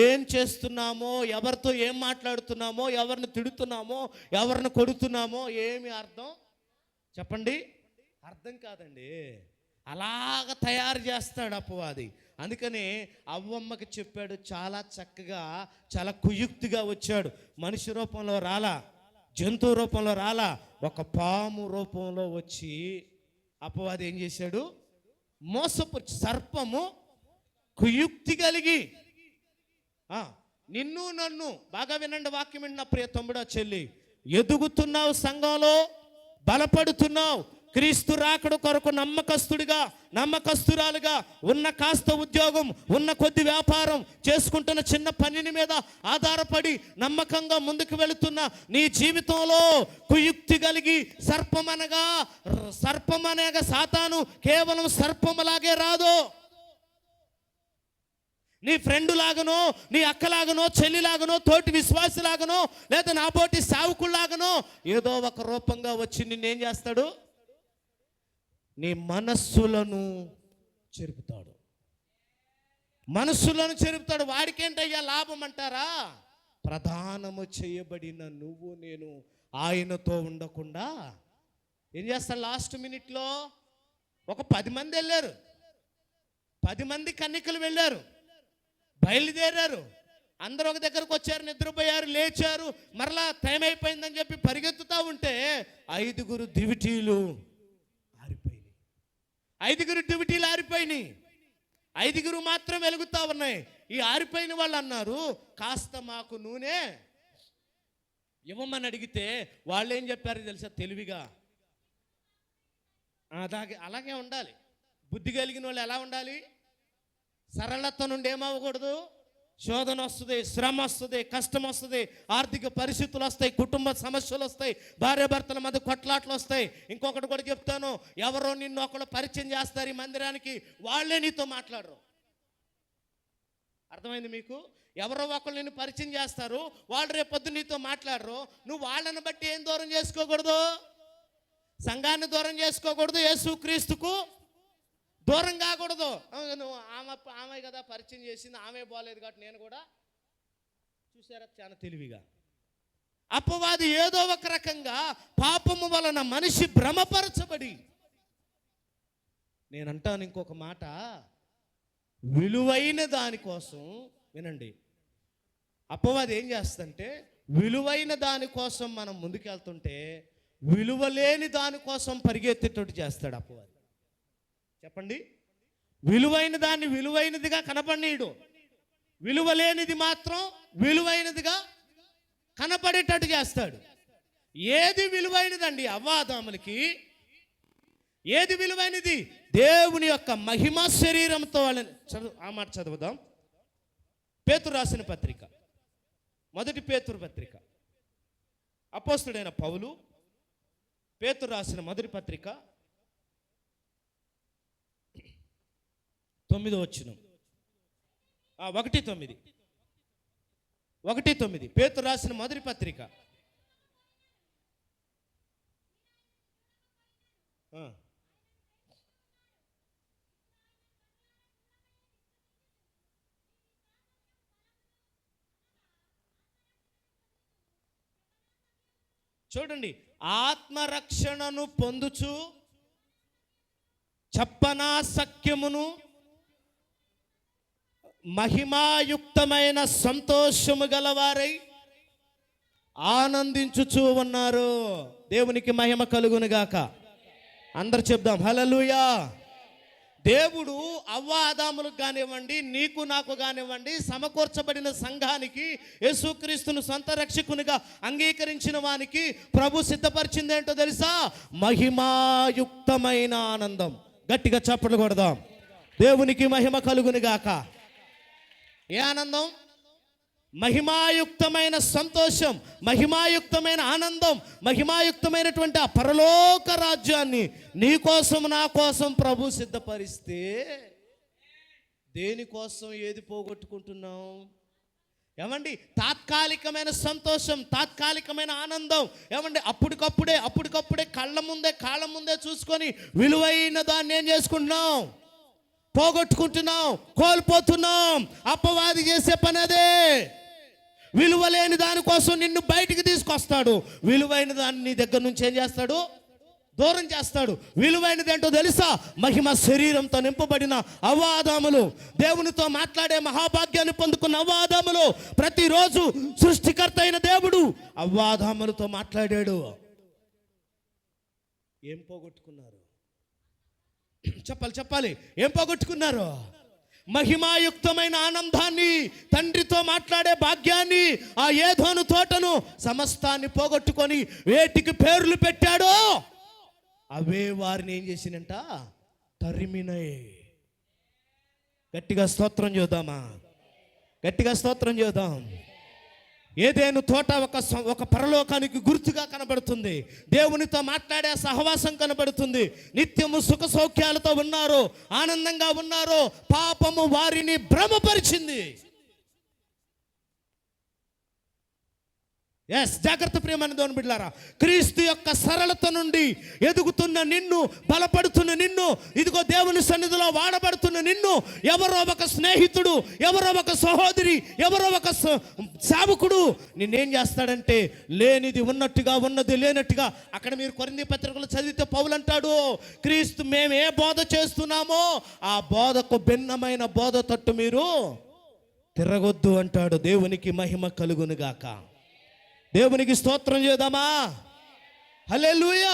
Speaker 1: ఏం చేస్తున్నామో, ఎవరితో ఏం మాట్లాడుతున్నామో, ఎవరిని తిడుతున్నామో, ఎవరిని కొడుతున్నామో ఏమి అర్థం చెప్పండి? అర్థం కాదండి. అలాగ తయారు చేస్తాడు అపవాది. అందుకని అవ్వమ్మకి చెప్పాడు, చాలా చక్కగా, చాలా కుయుక్తిగా వచ్చాడు. మనిషి రూపంలో రాలా, జంతువు రూపంలో రాలా, ఒక పాము రూపంలో వచ్చి అపవాది ఏం చేశాడు? మోసపుచ్చి, సర్పము కుయుక్తి కలిగి నిన్ను నన్ను, బాగా వినండి వాక్యం విన్న ప్రియ తమ్ముడా చెల్లి, ఎదుగుతున్నావు, సంఘంలో బలపడుతున్నావు, క్రీస్తు రాకడ కొరకు నమ్మకస్తురాలుగా ఉన్న కాస్త ఉద్యోగం, ఉన్న కొద్ది వ్యాపారం, చేసుకుంటున్న చిన్న పనిని మీద ఆధారపడి నమ్మకంగా ముందుకు వెళుతున్న నీ జీవితంలో కుయుక్తి కలిగి సర్పమనగా సాతాను కేవలం సర్పములాగే రాదు. నీ ఫ్రెండ్ లాగనో, నీ అక్కలాగనో, చెల్లిలాగనో, తోటి విశ్వాసిలాగనో, లేదా నాబోటి సావుకుల్లాగనో ఏదో ఒక రూపంగా వచ్చి నిన్నేం చేస్తాడు? నీ మనస్సులను చెరుపుతాడు. వాడికేంటయ్యా లాభం అంటారా? ప్రధానము చేయబడిన నువ్వు నేను ఆయనతో ఉండకుండా ఏం చేస్తాడు? లాస్ట్ మినిట్లో ఒక 10 మంది వెళ్ళారు, 10 మంది కన్యకలు వెళ్ళారు, బయలుదేరారు, అందరూ ఒక దగ్గరకు వచ్చారు, నిద్రపోయారు, లేచారు, మరలా టైం అయిపోయిందని చెప్పి పరిగెత్తుతూ ఉంటే 5 దివిటీలు ఆరిపోయినాయి. 5 మాత్రం వెలుగుతా ఉన్నాయి. ఈ ఆరిపోయిన వాళ్ళు అన్నారు, కాస్త మాకు నూనె ఇవ్వమని అడిగితే వాళ్ళు ఏం చెప్పారు తెలుసా? తెలివిగా, అలాగే ఉండాలి. బుద్ధి కలిగిన వాళ్ళు ఎలా ఉండాలి? సరళత నుండి ఏమవ్వకూడదు? శోధన వస్తుంది, శ్రమ వస్తుంది, కష్టం వస్తుంది, ఆర్థిక పరిస్థితులు వస్తాయి, కుటుంబ సమస్యలు వస్తాయి, భార్యాభర్తల మధ్య కొట్లాట్లు వస్తాయి. ఇంకొకటి కూడా చెప్తాను, ఎవరో నిన్ను ఒకళ్ళు పరిచయం చేస్తారు ఈ మందిరానికి, వాళ్ళే నీతో మాట్లాడరు. అర్థమైంది మీకు? ఎవరో ఒకళ్ళు నిన్ను పరిచయం చేస్తారు, వాళ్ళు రేపొద్దు నీతో మాట్లాడరు. నువ్వు వాళ్ళని బట్టి ఏం దూరం చేసుకోకూడదు? సంఘాన్ని దూరం చేసుకోకూడదు, యేసుక్రీస్తుకు దూరం కాకూడదు. నువ్వు ఆమె కదా పరిచయం చేసింది, ఆమె బాగలేదు కాబట్టి నేను కూడా. చూసారా చాలా తెలివిగా? అపవాది ఏదో ఒక రకంగా పాపము వలన మనిషి భ్రమపరచబడి, నేనంటాను ఇంకొక మాట, విలువైన దానికోసం వినండి, అపవాది ఏం చేస్తుందంటే విలువైన దానికోసం మనం ముందుకెళ్తుంటే విలువలేని దానికోసం పరిగెత్తేటట్టు చేస్తాడు అపవాది. చెప్పండి, విలువైన దాన్ని విలువైనదిగా కనపడనీయడు, విలువలేనిది మాత్రం విలువైనదిగా కనపడేటట్టు చేస్తాడు. ఏది విలువైనదండి అవ్వాదాములకి? ఏది విలువైనది? దేవుని యొక్క మహిమ శరీరంతో. వాళ్ళని ఆ మాట చదువుదాం. పేతురు రాసిన పత్రిక, 1 పేతురు పత్రిక, అపోస్తలుడైన పౌలు పేతురు రాసిన 1 పత్రిక 9వ వచనం, 1:9 పేతురు రాసిన 1 పత్రిక. చూడండి, ఆత్మరక్షణను పొందుచు చెప్పనా సఖ్యమును మహిమాయుక్తమైన సంతోషము గలవారై ఆనందించుచూ ఉన్నారు. దేవునికి మహిమ కలుగునుగాక. అందరు చెప్దాం హల్లెలూయా. దేవుడు అవ్వ ఆదాములకు కానివ్వండి, నీకు నాకు కానివ్వండి, సమకూర్చబడిన సంఘానికి యేసుక్రీస్తును సొంత రక్షకునిగా అంగీకరించిన వానికి ప్రభు సిద్ధపరిచింది ఏంటో తెలుసా? మహిమాయుక్తమైన ఆనందం. గట్టిగా చప్పట్లు కొడదాం. దేవునికి మహిమ కలుగునుగాక. ఏ ఆనందం? మహిమాయుక్తమైన సంతోషం, మహిమాయుక్తమైన ఆనందం, మహిమాయుక్తమైనటువంటి ఆ పరలోక రాజ్యాన్ని నీ కోసం నా కోసం ప్రభు సిద్ధపరిస్తే దేనికోసం ఏది పోగొట్టుకుంటున్నాం? ఏమండి తాత్కాలికమైన సంతోషం, తాత్కాలికమైన ఆనందం, ఏమండి అప్పటికప్పుడే కాళ్ళ ముందే చూసుకొని విలువైన దాన్ని ఏం చేసుకుంటున్నాం, పోగొట్టుకుంటున్నాం, కోల్పోతున్నాం. అపవాది చేసే పని అదే. విలువలేని దానికోసం నిన్ను బయటికి తీసుకొస్తాడు, విలువైన దాన్ని నీ దగ్గర నుంచి ఏం చేస్తాడు, దూరం చేస్తాడు. విలువైనది ఏంటో తెలుసా? మహిమ శరీరంతో నింపబడిన అవ్వాదాములు, దేవునితో మాట్లాడే మహాభాగ్యాన్ని పొందుకున్న అవ్వాదాములు. ప్రతిరోజు సృష్టికర్త అయిన దేవుడు అవ్వాదాములతో మాట్లాడాడు. ఏం పోగొట్టుకున్నారు? చెప్పాలి. ఏం పోగొట్టుకున్నారు? మహిమాయుక్తమైన ఆనందాన్ని, తండ్రితో మాట్లాడే భాగ్యాన్ని, ఆ ఏదోను తోటను, సమస్తాన్ని పోగొట్టుకొని వేటికి పేర్లు పెట్టాడో అవే వారిని ఏం చేసినంట, తరిమినాయి. గట్టిగా స్తోత్రం చేద్దామా? గట్టిగా స్తోత్రం చేద్దాం. ఏదేను తోట ఒక పరలోకానికి గుర్తుగా కనబడుతుంది. దేవునితో మాట్లాడే సహవాసం కనబడుతుంది. నిత్యము సుఖ సౌఖ్యాలతో ఉన్నారు, ఆనందంగా ఉన్నారు. పాపము వారిని భ్రమపరిచింది. జాగ్రత్త ప్రియమైన దేవుని బిడ్డలారా, క్రీస్తు యొక్క సరళత నుండి ఎదుగుతున్న నిన్ను, బలపడుతున్న నిన్ను, ఇదిగో దేవుని సన్నిధిలో వాడబడుతున్న నిన్ను ఎవరో ఒక స్నేహితుడు, ఎవరో ఒక సహోదరి, ఎవరో ఒక సేవకుడు నిన్నేం చేస్తాడంటే, లేనిది ఉన్నట్టుగా, ఉన్నది లేనట్టుగా. అక్కడ మీరు కొరింథీ పత్రికలు చదివితే పౌలు అంటాడు, క్రీస్తు మేము ఏ బోధ చేస్తున్నామో ఆ బోధకు భిన్నమైన బోధ తట్టు మీరు తిరగొద్దు అంటాడు. దేవునికి మహిమ కలుగునుగాక. దేవునికి స్తోత్రం చేద్దామా? హల్లెలూయా.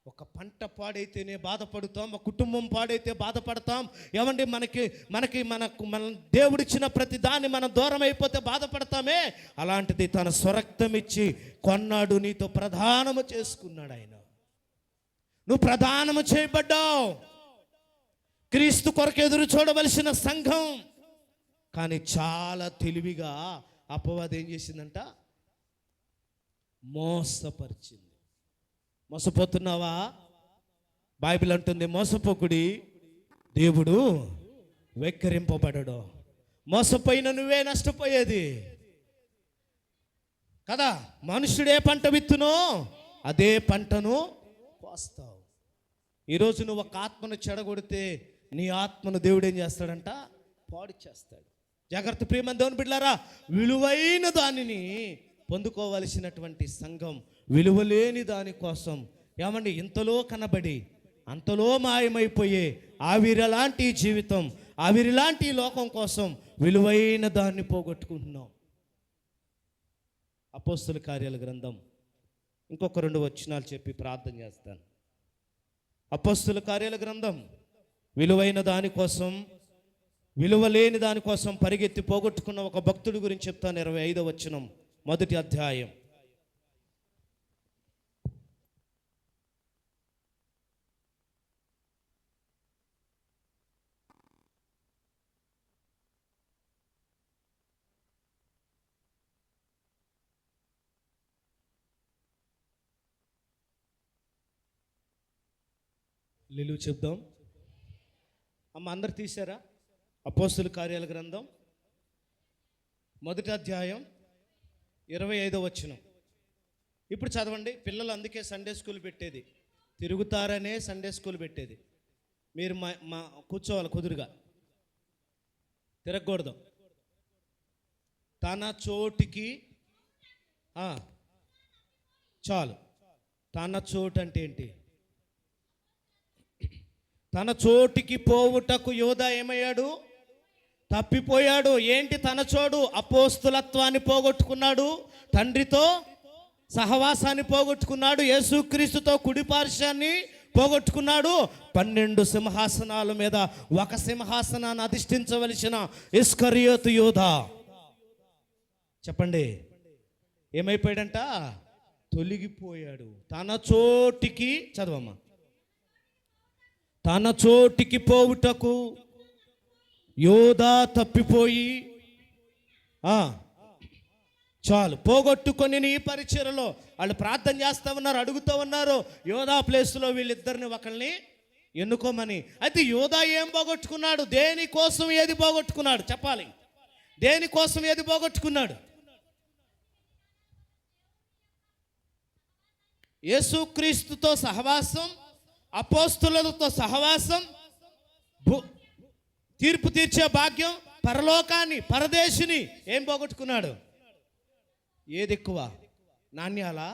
Speaker 1: ఒక పంట పాడైతేనే బాధపడుతాం, ఒక కుటుంబం పాడైతే బాధపడతాం. ఏమండి మన దేవుడిచ్చిన ప్రతి దాన్ని మనం దూరం అయిపోతే బాధపడతామే. అలాంటిది తన స్వరక్తం ఇచ్చి కొన్నాడు, నీతో ప్రధానము చేసుకున్నాడు ఆయన. నువ్వు ప్రధానము చేయబడ్డావు. క్రీస్తు కొరకు ఎదురు చూడవలసిన సంఘం. కానీ చాలా తెలివిగా అపవాది ఏం చేసిందంట, మోసపరిచింది. మోసపోతున్నావా? బైబిల్ అంటుంది, మోసపోకుడి, దేవుడు వెక్కిరింపబడడు. మోసపోయిన నువ్వే నష్టపోయేది కదా. మనుషుడే పంట విత్తునో అదే పంటను కోస్తావు. ఈరోజు నువ్వు ఒక ఆత్మను చెడగొడితే నీ ఆత్మను దేవుడు ఏం చేస్తాడంట, పాడు చేస్తాడు. జాగ్రత్త ప్రియమైన దేవుని బిడ్డలారా, విలువైన దానిని పొందుకోవలసినటువంటి సంఘం విలువలేని దానికోసం, ఏమండి ఇంతలో కనబడి అంతలో మాయమైపోయే ఆవిరిలాంటి జీవితం, ఆవిరిలాంటి లోకం కోసం విలువైన దాన్ని పోగొట్టుకుంటున్నాం. అపోస్తలుల కార్యాల గ్రంథం ఇంకొక 2 వచనాలు చెప్పి ప్రార్థన చేస్తాను. అపోస్తలుల కార్యాల గ్రంథం విలువైన దానికోసం, విలువలేని దానికోసం పరిగెత్తి పోగొట్టుకున్న ఒక భక్తుడి గురించి చెప్తాను. 25వ వచనం, మొదటి అధ్యాయం. లిలు చెప్దాం అమ్మ. అందరు తీశారా? అపోస్తలుల కార్యాల గ్రంథం మొదటి అధ్యాయం 25వ వచనం. ఇప్పుడు చదవండి. పిల్లలు అందుకే సండే స్కూల్ పెట్టేది, తిరుగుతారనే సండే స్కూల్ పెట్టేది. మీరు మా కూర్చోవాలి, కుదురుగా తిరగకూడదు. తన చోటికి చాలు. తన చోటు అంటే ఏంటి? తన చోటికి పోవుటకు యోధా ఏమయ్యాడు? తప్పిపోయాడు. ఏంటి తన చోటు? అపోస్తులత్వాన్ని పోగొట్టుకున్నాడు, తండ్రితో సహవాసాన్ని పోగొట్టుకున్నాడు, యేసుక్రీస్తుతో కుడిపార్శ్వాన్ని పోగొట్టుకున్నాడు. 12 సింహాసనాల మీద ఒక సింహాసనాన్ని అధిష్ఠించవలసిన ఇస్కరియోతు యోధా, చెప్పండి ఏమైపోయాడంట? తొలగిపోయాడు. తన చోటికి, చదవమ్మా, తన చోటికి పోవుటకు యోధా తప్పిపోయి చాలు. పోగొట్టుకొని నీ పరిచర్యలో వాళ్ళు ప్రార్థన చేస్తూ ఉన్నారు, అడుగుతూ ఉన్నారు, యోధా ప్లేస్లో వీళ్ళిద్దరిని ఒకరిని ఎన్నుకోమని. అయితే యోధా ఏం పోగొట్టుకున్నాడు? దేనికోసం ఏది పోగొట్టుకున్నాడు చెప్పాలి. దేనికోసం ఏది పోగొట్టుకున్నాడు? యేసుక్రీస్తుతో సహవాసం, అపోస్తులతో సహవాసం, తీర్పు తీర్చే భాగ్యం, పరలోకాన్ని, పరదేశిని ఏం పోగొట్టుకున్నాడు? ఏది ఎక్కువ? నాణ్యాలా?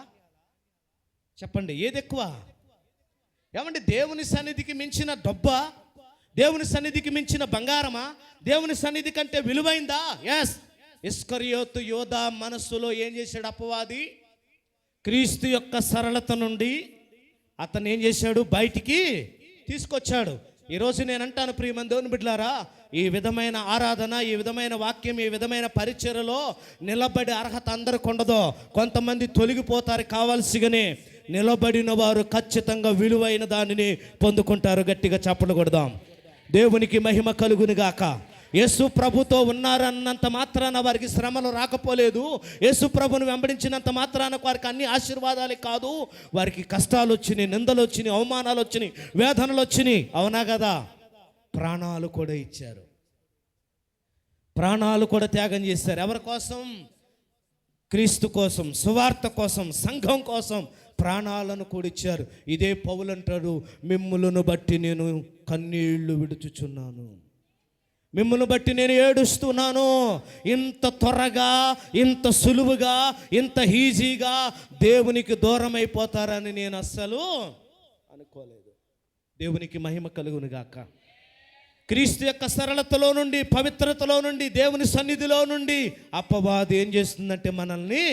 Speaker 1: చెప్పండి, ఏది ఎక్కువ? ఏమంటే దేవుని సన్నిధికి మించిన డబ్బా? దేవుని సన్నిధికి మించిన బంగారమా? దేవుని సన్నిధి కంటే విలువైందా? ఎస్. ఇస్కరియోతు యోధా మనస్సులో ఏం చేశాడు అపవాది? క్రీస్తు యొక్క సరళత నుండి అతను ఏం చేశాడు? బయటికి తీసుకొచ్చాడు. ఈరోజు నేను అంటాను, ప్రియమైన దేవుని బిడ్డలారా, ఈ విధమైన ఆరాధన, ఈ విధమైన వాక్యం, ఈ విధమైన పరిచర్యలో నిలబడి అర్హత అందరికి ఉండదు. కొంతమంది తొలగిపోతారు. కావాల్సిగానే నిలబడిన వారు ఖచ్చితంగా విలువైన దానిని పొందుకుంటారు. గట్టిగా చప్పట్లు కొడదాం. దేవునికి మహిమ కలుగును గాక. యేసు ప్రభుతో ఉన్నారన్నంత మాత్రాన వారికి శ్రమలు రాకపోలేదు. యేసు ప్రభుని వెంబడించినంత మాత్రాన వారికి అన్ని ఆశీర్వాదాలే కాదు, వారికి కష్టాలు వచ్చినాయి, నిందలు వచ్చినాయి, అవమానాలు వచ్చినాయి, వేదనలు వచ్చినాయి. అవునా కదా? ప్రాణాలు కూడా ఇచ్చారు, ప్రాణాలు కూడా త్యాగం చేశారు. ఎవరి కోసం? క్రీస్తు కోసం, సువార్త కోసం, సంఘం కోసం ప్రాణాలను కూడా ఇచ్చారు. ఇదే పౌలు అంటాడు, మిమ్ములను బట్టి నేను కన్నీళ్లు విడుచుచున్నాను, మిమ్మల్ని బట్టి నేను ఏడుస్తున్నాను. ఇంత త్వరగా, ఇంత సులువుగా, ఇంత ఈజీగా దేవునికి దూరం అయిపోతారని నేను అస్సలు అనుకోలేదు. దేవునికి మహిమ కలుగును గాక. క్రీస్తు యొక్క సరళతలో నుండి, పవిత్రతలో నుండి, దేవుని సన్నిధిలో నుండి అపవాది ఏం చేస్తుందంటే మనల్ని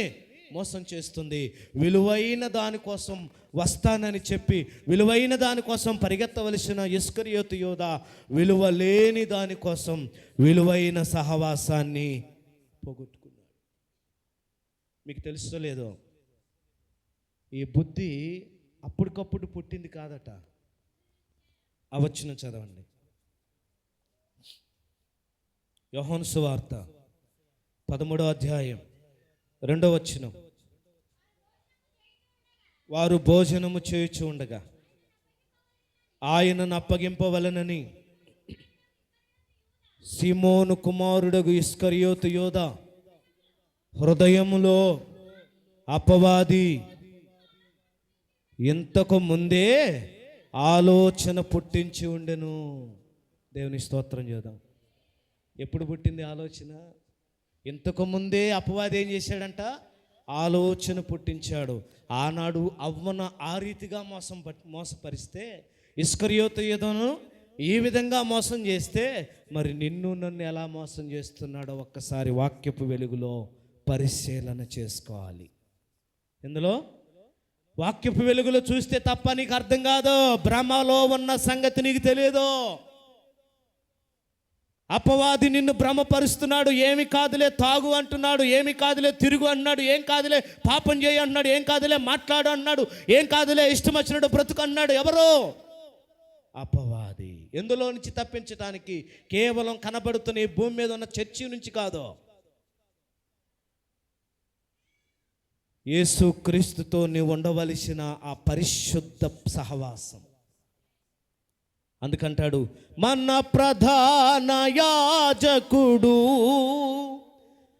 Speaker 1: మోసం చేస్తుంది. విలువైన దానికోసం వస్తానని చెప్పి, విలువైన దానికోసం పరిగెత్తవలసిన ఇస్కరియోతు యోధా విలువ లేని దానికోసం విలువైన సహవాసాన్ని పోగొట్టుకున్నాడు. మీకు తెలుసో లేదో, ఈ బుద్ధి అప్పటికప్పుడు పుట్టింది కాదట. ఆ వచనం చదవండి, యోహాను సువార్త 13వ అధ్యాయం 2వ వచనం. వారు భోజనము చేయుచు ఉండగా ఆయనను అప్పగింపవలనని సీమోను కుమారుడగు ఇస్కరియోతు యోధా హృదయములో అపవాది ఇంతకు ముందే ఆలోచన పుట్టించి ఉండెను. దేవుని స్తోత్రం చేద్దాం. ఎప్పుడు పుట్టింది ఆలోచన? ఇంతకు ముందే అపవాది ఏం చేశాడంట? ఆలోచన పుట్టించాడు. ఆనాడు అవ్వన ఆ రీతిగా మోసపరిస్తే, ఇస్కరియోతు యోధాను ఈ విధంగా మోసం చేస్తే, మరి నిన్ను నన్ను ఎలా మోసం చేస్తున్నాడో ఒక్కసారి వాక్యపు వెలుగులో పరిశీలన చేసుకోవాలి. ఇందులో వాక్యపు వెలుగులో చూస్తే తప్ప నీకు అర్థం కాదు. భ్రమలో ఉన్న సంగతి నీకు తెలియదు. అపవాది నిన్ను భ్రమపరుస్తున్నాడు. ఏమి కాదులే తాగు అంటున్నాడు, ఏమి కాదులే తిరుగు అన్నాడు, ఏం కాదులే పాపం చేయి అన్నాడు, ఏం కాదులే మాట్లాడు అన్నాడు, ఏం కాదులే ఇష్టం వచ్చినట్టు బ్రతుకు అన్నాడు. ఎవరు? అపవాది. ఎందులో నుంచి తప్పించడానికి? కేవలం కనబడుతున్న ఈ భూమి మీద ఉన్న చర్చి నుంచి కాదు, యేసు క్రీస్తుతో నీవు ఉండవలసిన ఆ పరిశుద్ధ సహవాసం. అందుకంటాడు, మన ప్రధాన యాజకుడు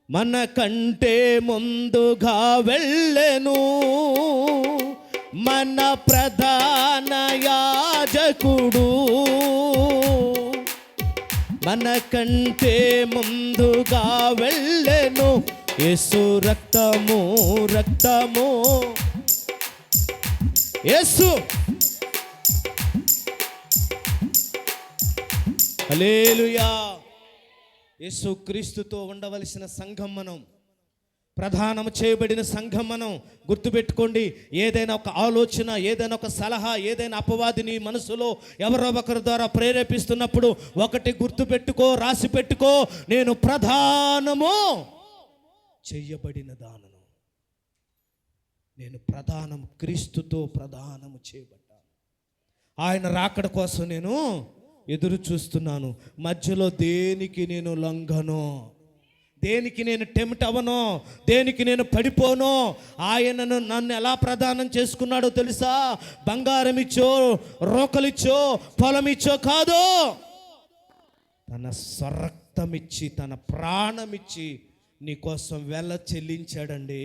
Speaker 1: మన కంటే ముందుగా వెళ్ళెను, మన ప్రధాన యాజకుడు మన కంటే ముందుగా వెళ్ళెను. యేసు రక్తము, రక్తము, యేసు. హల్లెలూయా. యేసు క్రీస్తుతో ఉండవలసిన సంఘం మనం, ప్రధానం చేయబడిన సంఘం మనం. గుర్తుపెట్టుకోండి, ఏదైనా ఒక ఆలోచన, ఏదైనా ఒక సలహా, ఏదైనా అపవాదిని మనసులో ఎవరో ఒకరి ద్వారా ప్రేరేపిస్తున్నప్పుడు ఒకటి గుర్తుపెట్టుకో, రాసి పెట్టుకో, నేను ప్రధానము చెయ్యబడిన దానను, నేను ప్రధానం, క్రీస్తుతో ప్రధానము చేయబడ్డాను. ఆయన రాకడ కోసం నేను ఎదురు చూస్తున్నాను. మధ్యలో దేనికి నేను లొంగను, దేనికి నేను టెంప్ట్ అవను, దేనికి నేను పడిపోను. ఆయనను నన్ను ఎలా ప్రదానం చేసుకున్నాడో తెలుసా? బంగారం ఇచ్చో, రోకలిచ్చో, పొలం ఇచ్చో కాదు, తన రక్తమిచ్చి తన ప్రాణమిచ్చి నీ కోసం వెల చెల్లించాడండి.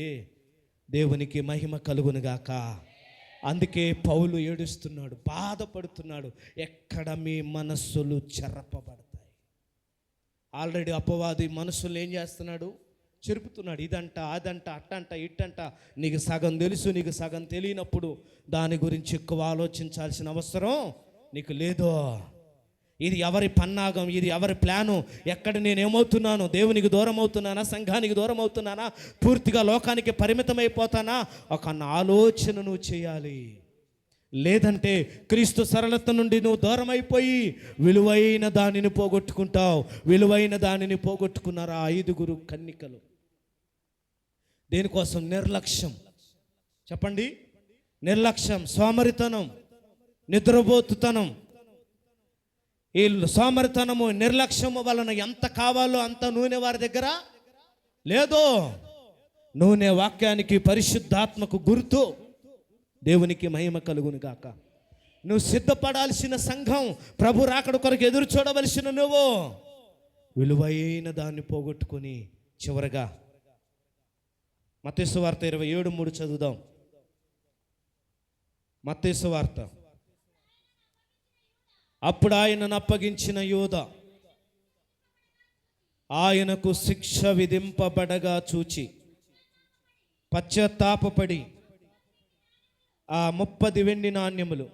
Speaker 1: దేవునికి మహిమ కలుగునుగాక. అందుకే పౌలు ఏడుస్తున్నాడు, బాధపడుతున్నాడు. ఎక్కడ మీ మనస్సులు చెరపబడతాయి. ఆల్రెడీ అపవాది మనస్సులు ఏం చేస్తున్నాడు? చెరుపుతున్నాడు. ఇదంట, అదంట, అట్టంట, ఇట్టంట. నీకు సగం తెలుసు, నీకు సగం తెలియనప్పుడు దాని గురించి ఎక్కువ ఆలోచించాల్సిన అవసరం నీకు లేదు. ఇది ఎవరి పన్నాగం, ఇది ఎవరి ప్లాను, ఎక్కడ నేనేమవుతున్నాను? దేవునికి దూరం అవుతున్నానా? సంఘానికి దూరం అవుతున్నానా? పూర్తిగా లోకానికి పరిమితమైపోతానా? ఒక ఆలోచన నువ్వు చేయాలి. లేదంటే క్రీస్తు సరళత నుండి నువ్వు దూరం అయిపోయి విలువైన దానిని పోగొట్టుకుంటావు. విలువైన దానిని పోగొట్టుకున్నారు ఆ 5 కన్నికలు. దేనికోసం? నిర్లక్ష్యం. చెప్పండి, నిర్లక్ష్యం, సోమరితనం, నిద్రపోతుతనం. ఈ సోమరితనము, నిర్లక్ష్యము వలన ఎంత కావాలో అంత నూనె వారి దగ్గర లేదు. నూనె వాక్యానికి, పరిశుద్ధాత్మకు గుర్తు. దేవునికి మహిమ కలుగును గాక. నువ్వు సిద్ధపడాల్సిన సంఘం, ప్రభు రాకడ కొరకు ఎదురు చూడవలసిన నువ్వు విలువైన దాన్ని పోగొట్టుకొని చివరగా మత్తయి సువార్త 27:3 చదువుదాం. మత్తయి సువార్త. అప్పుడు ఆయనను అప్పగించిన యూద ఆయనకు శిక్ష విధింపబడగా చూచి పశ్చాత్తాపపడి ఆ 30 వెండి నాణ్యములు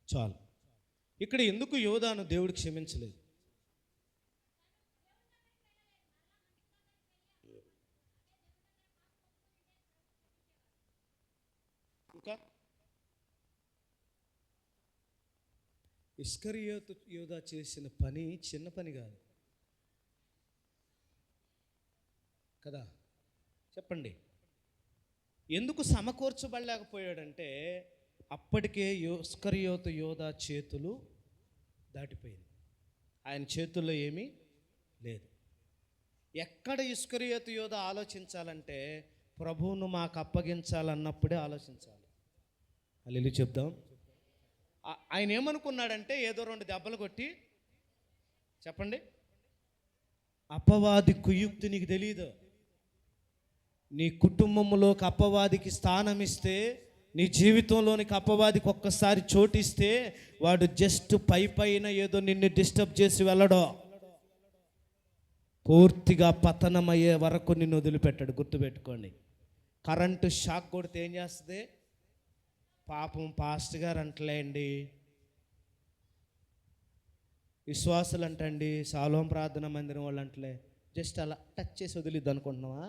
Speaker 1: చాలు. ఇక్కడ ఎందుకు యోధాను దేవుడు క్షమించలేదు? ఇంకా ఇస్కరియోతు యోధా చేసిన పని చిన్న పని కాదు కదా. చెప్పండి, ఎందుకు సమకూర్చబడలేకపోయాడంటే అప్పటికే ఇస్కరియోతు యోధా చేతులు దాటిపోయింది. ఆయన చేతుల్లో ఏమీ లేదు. ఎక్కడ ఇస్కరియోతు యోధా ఆలోచించాలంటే ప్రభువును మాకు అప్పగించాలన్నప్పుడే ఆలోచించాలి. హల్లెలూయా చెప్దాం. ఆయన ఏమనుకున్నాడంటే ఏదో 2 దెబ్బలు కొట్టి, చెప్పండి, అపవాది కుయుక్తి నీకు తెలియదు. నీ కుటుంబంలోకి అపవాదికి స్థానం ఇస్తే, నీ జీవితంలోనికి అపవాదికి ఒక్కసారి చోటిస్తే వాడు జస్ట్ పైన ఏదో నిన్ను డిస్టర్బ్ చేసి వెళ్ళడం, పూర్తిగా పతనమయ్యే వరకు నిన్ను వదిలిపెట్టాడు. గుర్తుపెట్టుకోండి. కరెంటు షాక్ కొడితే ఏం చేస్తుంది? పాపం పాస్ట్ గారు అంటలేండి, విశ్వాసులు అంటండి, శాలోం ప్రార్థన మందిరం వాళ్ళు అంటలే, జస్ట్ అలా టచ్ చేసి వదిలిద్ది అనుకుంటున్నావా?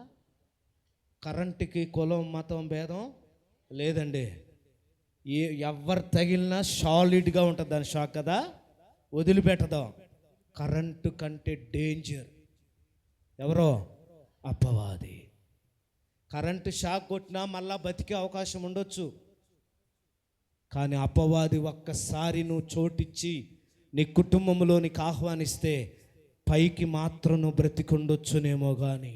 Speaker 1: కరెంటుకి కులం మతం భేదం లేదండి. ఎవరు తగిలినా సాలిడ్గా ఉంటుంది దాని షాక్ కదా, వదిలిపెట్టదాం. కరెంటు కంటే డేంజర్ ఎవరో? అపవాది. కరెంటు షాక్ కొట్టినా మళ్ళా బతికే అవకాశం ఉండొచ్చు, కానీ అపవాది ఒక్కసారి నువ్వు చోటిచ్చి నీ కుటుంబంలోనికి ఆహ్వానిస్తే పైకి మాత్రం నువ్వు బ్రతికుండొచ్చునేమో, కానీ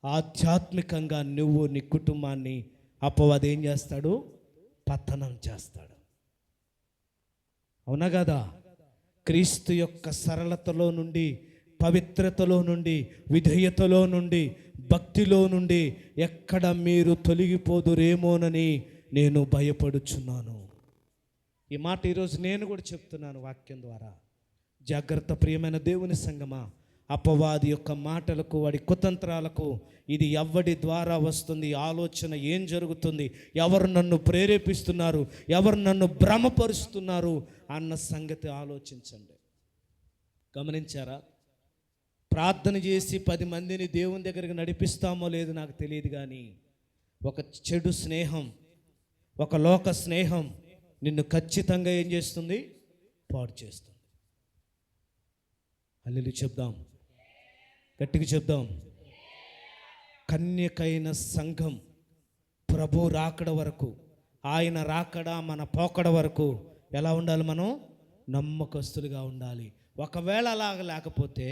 Speaker 1: ఆధ్యాత్మికంగా నువ్వు నీ కుటుంబాన్ని అపవాది ఏం చేస్తాడు? పతనం చేస్తాడు. అవునా కదా? క్రీస్తు యొక్క సరళతలో నుండి, పవిత్రతలో నుండి, విధేయతలో నుండి, భక్తిలో నుండి ఎక్కడ మీరు తొలగిపోదురేమోనని నేను భయపడుచున్నాను. ఈ మాట ఈరోజు నేను కూడా చెప్తున్నాను వాక్యం ద్వారా. జాగ్రత్త ప్రియమైన దేవుని సంగమా. అపవాది యొక్క మాటలకు, వాడి కుతంత్రాలకు ఇది ఎవడి ద్వారా వస్తుంది? ఆలోచన ఏం జరుగుతుంది? ఎవరు నన్ను ప్రేరేపిస్తున్నారు? ఎవరు నన్ను భ్రమపరుస్తున్నారు అన్న సంగతి ఆలోచించండి. గమనించారా? ప్రార్థన చేసి 10 మందిని దేవుని దగ్గరికి నడిపిస్తామో లేదో నాకు తెలియదు, కానీ ఒక చెడు స్నేహం, ఒక లోక స్నేహం నిన్ను ఖచ్చితంగా ఏం చేస్తుంది? పాడు చేస్తుంది. హల్లెలూయా చెప్దాం, గట్టిగా చెప్దాం. కన్యకైన సంఘం ప్రభు రాకడ వరకు, ఆయన రాకడ మన పోకడ వరకు ఎలా ఉండాలి? మనం నమ్మకస్తులుగా ఉండాలి. ఒకవేళ అలాగ లేకపోతే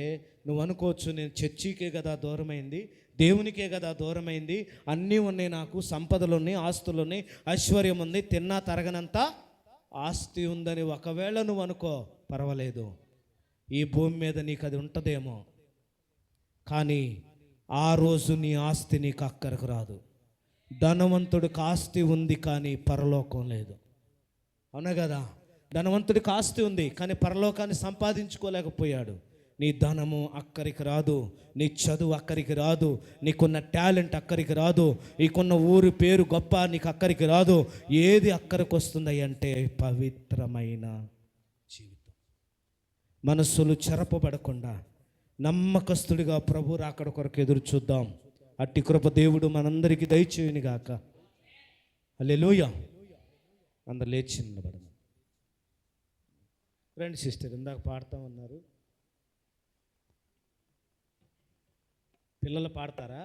Speaker 1: నువ్వు అనుకోవచ్చు, నేను చర్చికే కదా దూరమైంది, దేవునికే కదా దూరమైంది, అన్నీ ఉన్నాయి, నాకు సంపదలు ఉన్నాయి, ఆస్తులు ఉన్నాయి, ఐశ్వర్యం ఉంది, తిన్నా తరగనంత ఆస్తి ఉందని ఒకవేళ నువ్వు అనుకో, పర్వాలేదు, ఈ భూమి మీద నీకు అది ఉంటుందేమో, కానీ ఆ రోజు నీ ఆస్తి నీకు అక్కరకు రాదు. ధనవంతుడికి ఆస్తి ఉంది కానీ పరలోకం లేదు, అవునా కదా? ధనవంతుడికి ఆస్తి ఉంది కానీ పరలోకాన్ని సంపాదించుకోలేకపోయాడు. నీ ధనము అక్కడికి రాదు, నీ చదువు అక్కడికి రాదు, నీకున్న టాలెంట్ అక్కడికి రాదు, నీకున్న ఊరి పేరు గొప్ప నీకు అక్కడికి రాదు. ఏది అక్కడికి వస్తుంది అంటే పవిత్రమైన జీవితం. మనస్సులు చెరపబడకుండా నమ్మకస్తుడిగా ప్రభు రాకడ కొరకు ఎదురు చూద్దాం. అట్టి కృప దేవుడు మనందరికీ దయచేయును గాక. హల్లెలూయా. అందరు లేచి నిలబడదాం. రండి సిస్టర్, ఇందాక పాడుతూ ఉన్నారు, పిల్లలు పాడతారా?